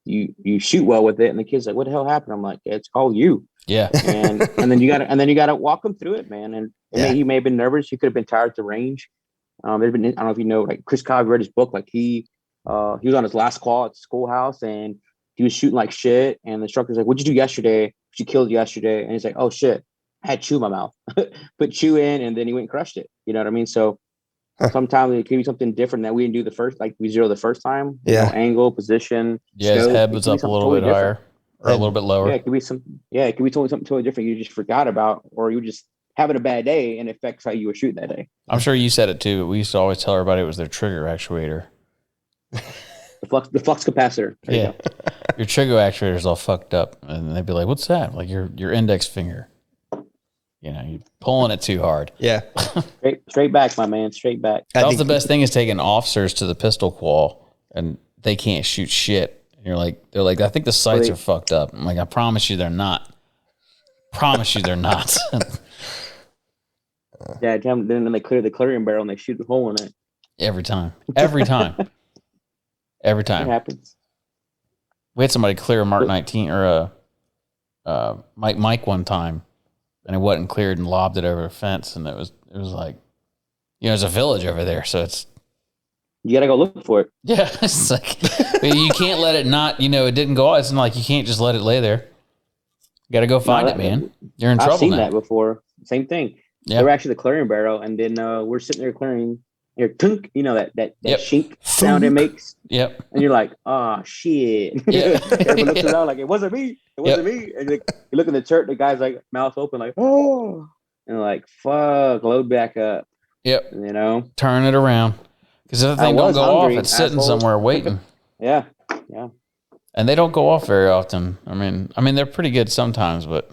you shoot well with it, and the kid's like, "What the hell happened?" I'm like, "It's called you." Yeah. And then you gotta walk them through it, man. And he may have been nervous. He could have been tired at the range. There's been, I don't know if you know, Chris Cobb read his book. He was on his last call at the schoolhouse and he was shooting like shit. And the instructor's like, "What'd you do yesterday? What you killed yesterday?" And he's like, "Oh shit, I had chew in my mouth." Put chew in, and then he went and crushed it. You know what I mean? So sometimes it could be something different that we didn't do the first, we zero the first time. Angle, position. Yeah, his head was up a little bit higher or a little bit lower. Yeah, it could be something totally different you just forgot about, or you were just having a bad day and it affects how you were shooting that day. I'm sure you said it too, but we used to always tell everybody it was their trigger actuator. The flux capacitor. There your trigger actuator's all fucked up, and they'd be like, "What's that?" Like your index finger. You're pulling it too hard. Yeah. Straight back, my man. Straight back. That was the best thing, is taking officers to the pistol qual and they can't shoot shit. And they're like, "I think the sights are fucked up." I'm like, "I promise you they're not. Promise you they're not." Yeah, then they clear the clearing barrel and they shoot a hole in it. Every time. It happens. We had somebody clear a Mark 19 or a Mike one time, and it wasn't cleared, and lobbed it over a fence, and it was like, there's a village over there, so it's, you gotta go look for it. Yeah, it's like, you can't let it not, it didn't go out. It's not like you can't just let it lay there. You gotta go find it, man. You're in trouble. I've seen now. that before. Same thing. Yeah. They were actually the clearing barrel, and then we're sitting there clearing. You're tunk, that shink sound it makes. Yep. And you're like, "Oh shit!" Yeah. Everybody looks around like, "It wasn't me. It wasn't me." And you look in the church, the guy's like mouth open, like, "Oh," and like, "Fuck, load back up." Yep. Turn it around, because if the thing don't go off, it's sitting somewhere waiting. Yeah. And they don't go off very often. I mean, they're pretty good sometimes, but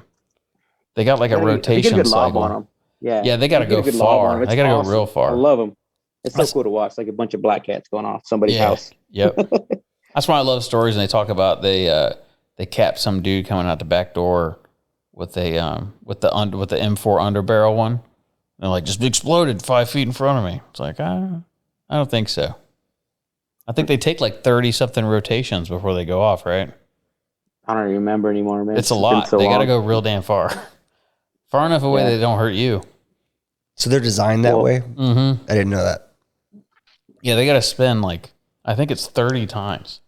they got like a rotation cycle. On them. Yeah, they got to get a go good lob on far. 'em. It's They got to go awesome. real I far. love them. It's so That's- cool to watch, like a bunch of black cats going off somebody's Yeah. house. Yep. That's why I love stories. And they talk about they capped some dude coming out the back door with a with the M4 underbarrel one. And like just exploded 5 feet in front of me. It's like I don't think so. I think they take like 30 something rotations before they go off, right? I don't even remember anymore, man. It's a been lot. so They got to long. go real damn far. Far enough away Yeah. that they don't hurt you. So they're designed that Well, way. Mm-hmm. I didn't know that. Yeah, they got to spin like, I think it's 30 times.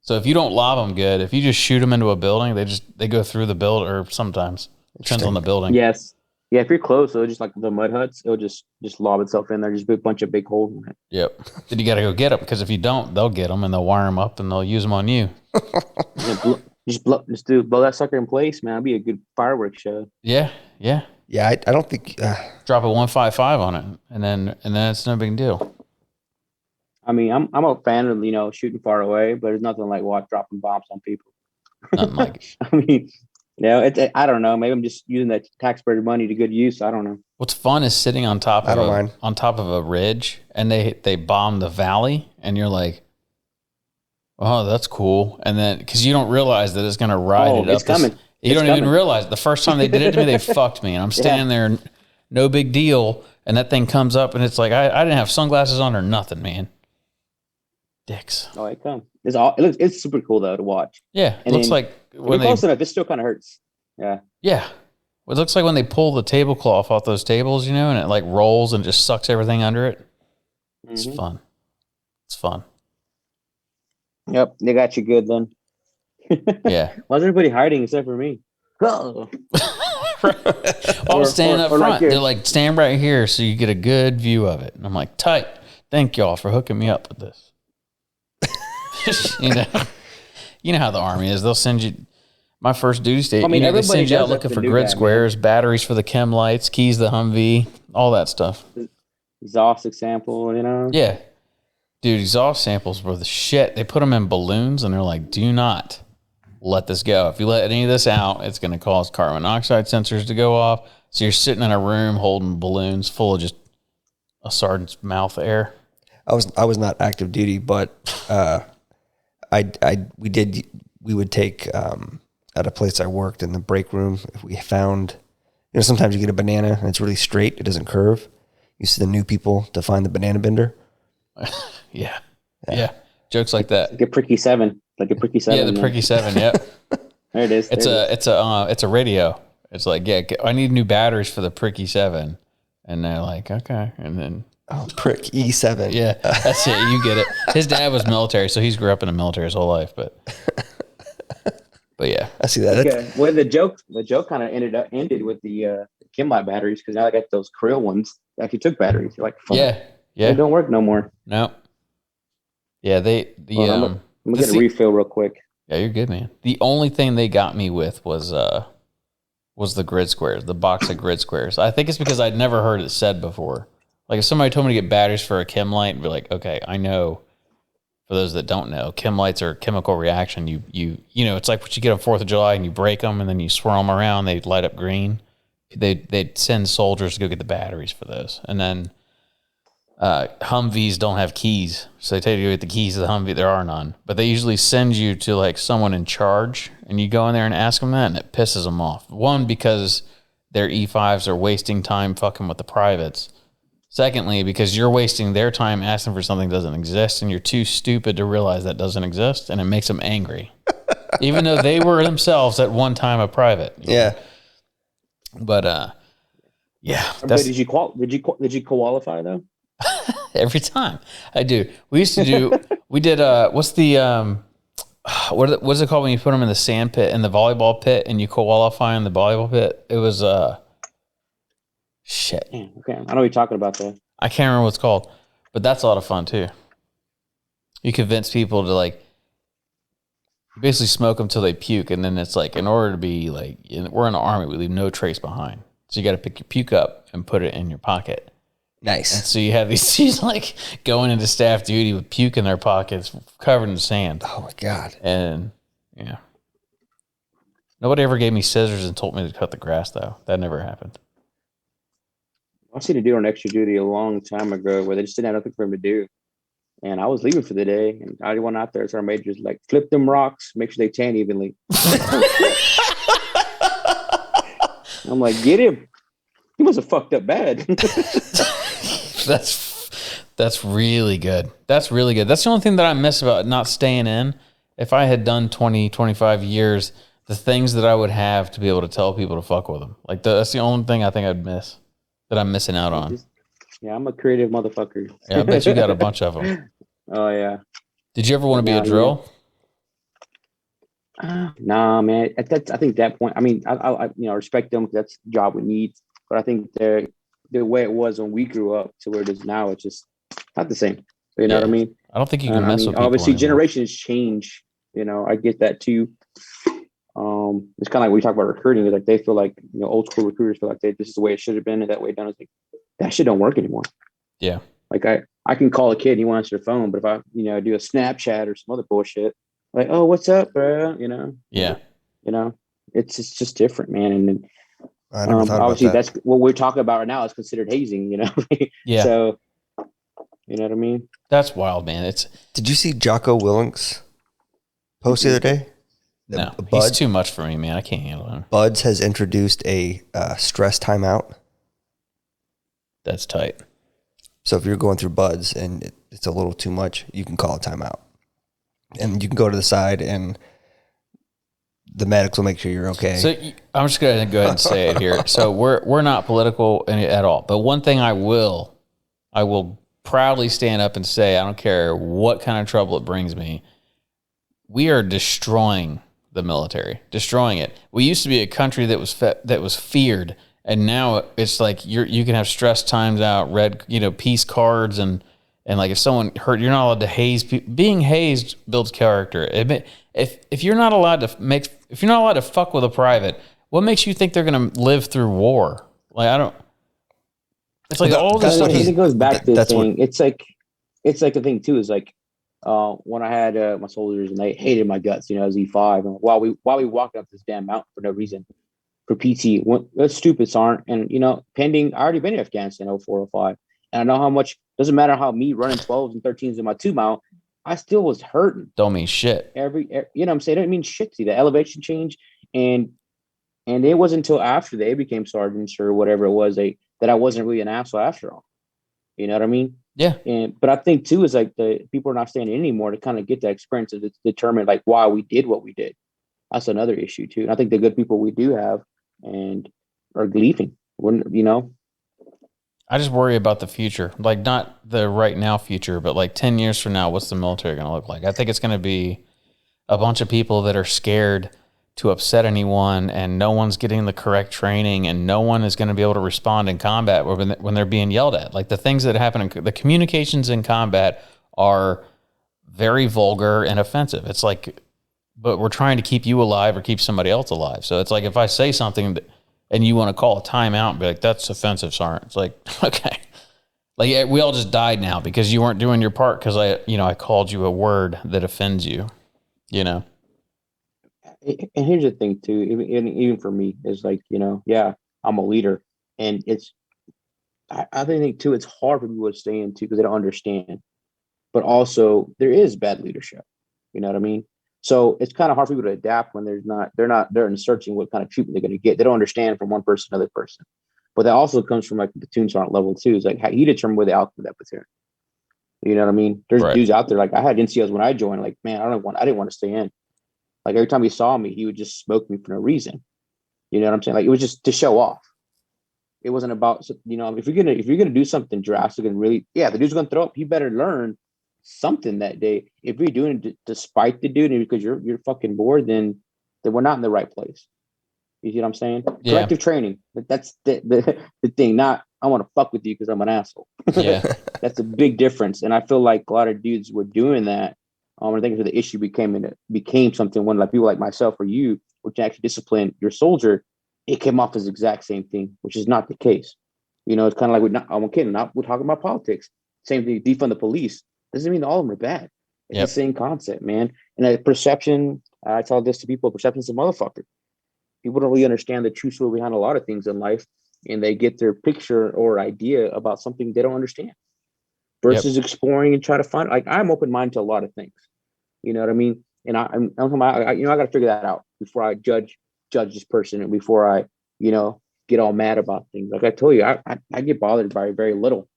So if you don't lob them good, if you just shoot them into a building, they go through the build, or sometimes it depends on the building. Yes. Yeah, if you're close, it'll just like the mud huts, it'll just lob itself in there, just a bunch of big holes in it. Yep. Then you got to go get them, because if you don't, they'll get them and they'll wire them up and they'll use them on you. Blow that sucker in place, man. It'll be a good fireworks show. Yeah. Yeah. Yeah, I don't think. Drop a 155 on it, and then it's no big deal. I mean, I'm a fan of shooting far away, but there's nothing like dropping bombs on people. Nothing like it. I mean, I don't know. Maybe I'm just using that taxpayer money to good use. I don't know. What's fun is sitting on top of a ridge, and they bomb the valley, and you're like, oh, that's cool. And then because you don't realize that it's going to ride it up. It's coming. You don't even realize. The first time they did it to me, they fucked me, and I'm standing there, no big deal, and that thing comes up, and it's like I didn't have sunglasses on or nothing, man. Dicks. Oh, it comes. It's super cool though to watch. Yeah, it looks like when close enough, it still kind of hurts. Yeah. Yeah. It looks like when they pull the tablecloth off those tables, and it like rolls and just sucks everything under it. It's fun. It's fun. Yep, they got you good then. Yeah. Why's everybody hiding except for me? Oh. I'll stand up front. Like They're like, stand right here so you get a good view of it. And I'm like, tight. Thank y'all for hooking me up with this. You know how the Army is. They'll send you. My first duty state, they send you out looking for grid squares, batteries for the chem lights, keys to the Humvee, all that stuff. Exhaust sample, Yeah. Dude, exhaust samples were the shit. They put them in balloons, and they're like, do not let this go. If you let any of this out, it's going to cause carbon monoxide sensors to go off. So you're sitting in a room holding balloons full of just a sergeant's mouth air. I was not active duty, but we would take at a place I worked in the break room, if we found, sometimes you get a banana and it's really straight, it doesn't curve. You see the new people to find the banana bender. Yeah. Jokes like that. Like a pricky 7. Yeah, the pricky 7. Yep. There it is. It's a radio. It's like, yeah, I need new batteries for the pricky 7, and they're like, okay, and then prick E7. Yeah, that's it. You get it. His dad was military, so he's grew up in the military his whole life, but yeah, I see that. Okay. Well, the joke kind of ended with the Kimlight batteries, because now I got those Krill ones that actually took batteries. You're like, fuck, yeah, they don't work no more. No. Yeah, I'm gonna get a refill real quick. Yeah, you're good, man. The only thing they got me with was the grid squares, the box of grid squares. I think it's because I'd never heard it said before. Like if somebody told me to get batteries for a chem light, I'd be like, okay, I know. For those that don't know, chem lights are a chemical reaction. You it's like what you get on 4th of July and you break them and then you swirl them around. They light up green. They'd send soldiers to go get the batteries for those. And then Humvees don't have keys. So they tell you to get the keys to the Humvee. There are none. But they usually send you to like someone in charge and you go in there and ask them that and it pisses them off. One, because their E5s are wasting time fucking with the privates. Secondly, because you're wasting their time asking for something that doesn't exist and you're too stupid to realize that doesn't exist, and it makes them angry. Even though they were themselves at one time a private. Yeah. But yeah. Did you qualify though? Every time. I do. We did what's the what's it called when you put them in the sand pit, in the volleyball pit, and you qualify in the volleyball pit? It was shit. Okay, I know what you're talking about though. I can't remember what it's called, but that's a lot of fun too. You convince people to like basically smoke them till they puke, and then it's like, in order to be like, we're in the Army, we leave no trace behind. So you got to pick your puke up and put it in your pocket. Nice. And so you have these like going into staff duty with puke in their pockets, covered in sand. Oh my God. And yeah, nobody ever gave me scissors and told me to cut the grass though. That never happened. I've seen a dude on extra duty a long time ago where they just didn't have nothing for him to do. And I was leaving for the day, and I went out there. So our major's like, flip them rocks, make sure they tan evenly. I'm like, oh shit. I'm like, get him. He must have fucked up bad. That's really good. That's really good. That's the only thing that I miss about not staying in. If I had done 20, 25 years, the things that I would have to be able to tell people to fuck with them. Like that's the only thing I think I'd miss that I'm missing out on. Yeah, I'm a creative motherfucker. Yeah, I bet you got a bunch of them. Oh yeah. Did you ever want to be a drill? Nah, man. I think that point. I mean, I respect them because that's the job we need. But I think the way it was when we grew up to where it is now, it's just not the same. You know what I mean? I don't think you can mess with people obviously anymore. Generations change. I get that too. It's kind of like we talk about recruiting. It's like they feel like old school recruiters feel like this is the way it should have been and that way done. It's like that shit don't work anymore. Yeah. Like I can call a kid and he wants their phone, but if I do a Snapchat or some other bullshit, like, oh, what's up, bro? Yeah. It's just different, man. And I never thought obviously about that. that's what we're talking about right now is considered hazing. Yeah. So you know what I mean? That's wild, man. Did you see Jocko Willink's post the other day? No, he's too much for me, man. I can't handle him. Buds has introduced a stress timeout. That's tight. So if you're going through Buds and it's a little too much, you can call a timeout. And you can go to the side and the medics will make sure you're okay. So I'm just going to go ahead and say it here. So we're not political at all. But one thing I will proudly stand up and say, I don't care what kind of trouble it brings me, we are destroying the military, destroying it. We used to be a country that was feared, and now it's like you can have stress times out, peace cards, and like if someone hurt, you're not allowed to haze people. Being hazed builds character. If you're not allowed to fuck with a private, what makes you think they're going to live through war? Like I don't. It's like all this stuff. It goes back to the thing. It's like the thing too is like when I had my soldiers and they hated my guts, as E5, and while we walked up this damn mountain for no reason for PT, those stupids aren't. And pending, I already been in Afghanistan 04, 05, and I know how much. Doesn't matter how me running 12s and 13s in my 2 mile, I still was hurting. Don't mean shit. What I'm saying? It didn't mean shit to you. The elevation change, and it wasn't until after they became sergeants or whatever it was that I wasn't really an asshole after all. You know what I mean? Yeah. But I think too is like the people are not standing in anymore to kind of get that experience to determine like why we did what we did. That's another issue too. And I think the good people we do have and are leaving. I just worry about the future, like not the right now future, but like 10 years from now, what's the military going to look like? I think it's going to be a bunch of people that are scared to upset anyone, and no one's getting the correct training, and no one is going to be able to respond in combat when they're being yelled at. Like the things that happen, the communications in combat are very vulgar and offensive. It's like, but we're trying to keep you alive or keep somebody else alive. So it's like if I say something and you want to call a timeout and be like, that's offensive, Sergeant. It's like, okay. Like we all just died now because you weren't doing your part because I called you a word that offends you, And here's the thing too, even for me, is like, I'm a leader, and I think too, it's hard for people to stay into because they don't understand, but also there is bad leadership. You know what I mean? So it's kind of hard for people to adapt when they're in searching what kind of treatment they're going to get. They don't understand from one person to another person, but that also comes from like the platoon sergeant level too. It's like how you determine where the outcome of that platoon. You know what I mean? There's dudes out there, like I had NCOs when I joined, like, man, I didn't want to stay in. Like every time he saw me, he would just smoke me for no reason. You know what I'm saying? Like it was just to show off. It wasn't about, if you're gonna do something drastic and really, the dude's gonna throw up. He better learn something that day. If you're doing it to spite the dude and because you're fucking bored, then we're not in the right place. You see what I'm saying? Yeah. Corrective training. That's the thing. Not I want to fuck with you because I'm an asshole. Yeah, that's a big difference. And I feel like a lot of dudes were doing that. I think the issue became something when like people like myself or you, which actually discipline your soldier, it came off as the exact same thing, which is not the case. It's kind of like we're talking about politics. Same thing, defund the police. Doesn't mean all of them are bad. It's the same concept, man. And perception, I tell this to people, perception's a motherfucker. People don't really understand the true story behind a lot of things in life. and they get their picture or idea about something they don't understand versus exploring and try to find. Like, I'm open minded to a lot of things. You know what I mean? And I'm I got to figure that out before I judge this person, and before I, get all mad about things. Like I told you, I get bothered by very little,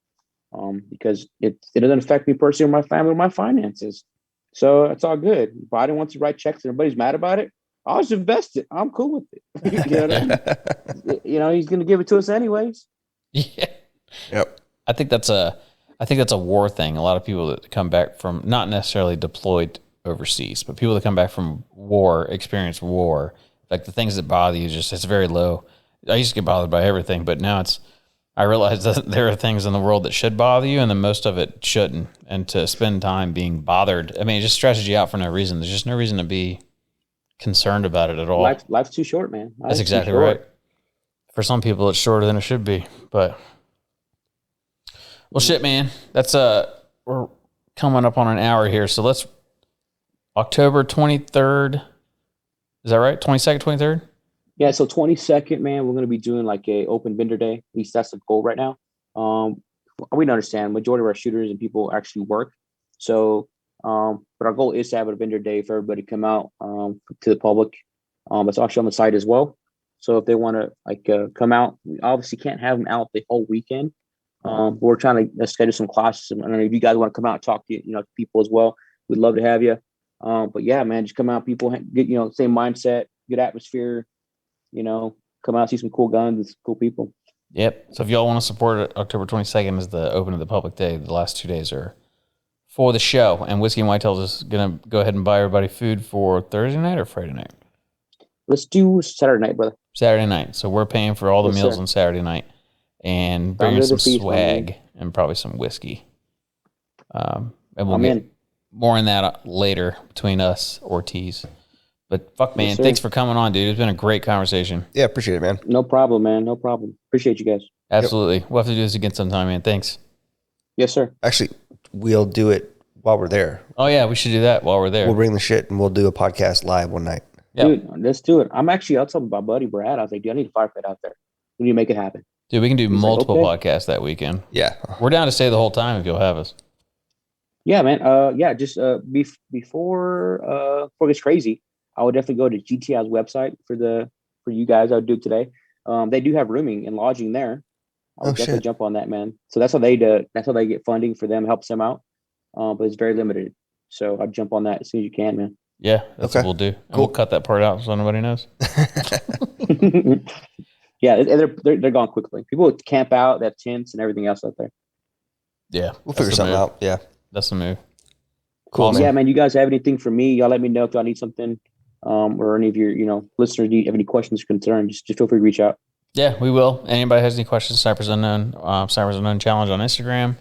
because it doesn't affect me personally or my family or my finances. So it's all good. If I don't want to write checks and everybody's mad about it, I'll just invest it. I'm cool with it. You know what I mean? He's going to give it to us anyways. Yeah. Yep. I think that's a war thing. A lot of people that come back from, not necessarily deployed overseas, but people that come back from war, experience war, like the things that bother you, it's very low. I used to get bothered by everything, but now I realize that there are things in the world that should bother you, and then most of it shouldn't. And to spend time being bothered, I mean, it just stresses you out for no reason. There's just no reason to be concerned about it at all. Life's too short, man. That's exactly right. For some people, it's shorter than it should be, but well, shit, man. That's we're coming up on an hour here, so let's October 23rd. Is that right? 22nd, 23rd? Yeah, so 22nd, man, we're going to be doing like a open vendor day. At least that's the goal right now. We understand majority of our shooters and people actually work. So, but our goal is to have a vendor day for everybody to come out to the public. It's actually on the site as well. So if they want to come out, we obviously can't have them out the whole weekend. We're trying to schedule some classes. I don't know if you guys want to come out and talk to people as well. We'd love to have you. But yeah, man, just come out. People get same mindset, good atmosphere. Come out, see some cool guns, cool people. Yep. So if y'all want to support it, October 22nd is the open of the public day. The last 2 days are for the show. And Whiskey and Whitetails is going to go ahead and buy everybody food for Thursday night or Friday night? Let's do Saturday night, brother. Saturday night. So we're paying for all the meals on Saturday night and bringing some swag and probably some whiskey. And we'll get more in that later between us, Ortiz. But fuck, man, thanks for coming on, dude. It's been a great conversation. Yeah, appreciate it, man. No problem, man. No problem. Appreciate you guys. Absolutely. We'll have to do this again sometime, man. Thanks. Yes, sir. Actually, we'll do it while we're there. Oh, yeah, we should do that while we're there. We'll bring the shit and we'll do a podcast live one night. Yep. Dude, let's do it. I was talking about my buddy Brad. I was like, dude, I need a fire pit out there. We need to make it happen. Dude, we can do multiple podcasts that weekend. Yeah. We're down to stay the whole time if you'll have us. Yeah, man. Just before it gets crazy, I would definitely go to GTI's website for you guys. I would do it today. They do have rooming and lodging there. I would definitely jump on that, man. So that's how they do. That's how they get funding for them, helps them out. But it's very limited. So I'd jump on that as soon as you can, man. Yeah, that's what we'll do. And we'll cut that part out so nobody knows. Yeah, they're gone quickly. People camp out, they have tents and everything else out there. Yeah, we'll figure something out. Yeah, that's the move. Cool. Awesome. Yeah, man. You guys have anything for me? Y'all let me know if y'all need something. Or any of your, listeners have any questions or concerns, just feel free to reach out. Yeah, we will. Anybody has any questions, Snipers Unknown Challenge on Instagram.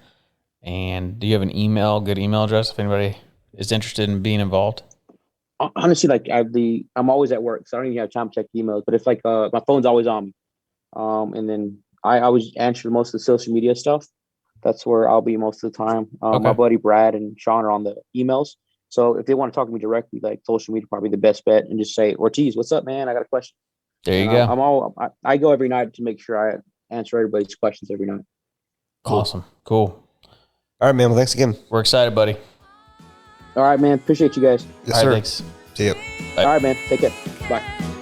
And do you have an good email address if anybody is interested in being involved? Honestly, I'm always at work, so I don't even have time to check emails. But it's like my phone's always on me. And then I always answer most of the social media stuff. That's where I'll be most of the time. My buddy Brad and Sean are on the emails. So if they want to talk to me directly, like social media, probably the best bet, and just say, Ortiz, what's up, man? I got a question. There you go. I go every night to make sure I answer everybody's questions every night. Awesome. Cool. All right, man. Well, thanks again. We're excited, buddy. All right, man. Appreciate you guys. Yes, sir. Thanks. See you. All right, man. Take care. Bye.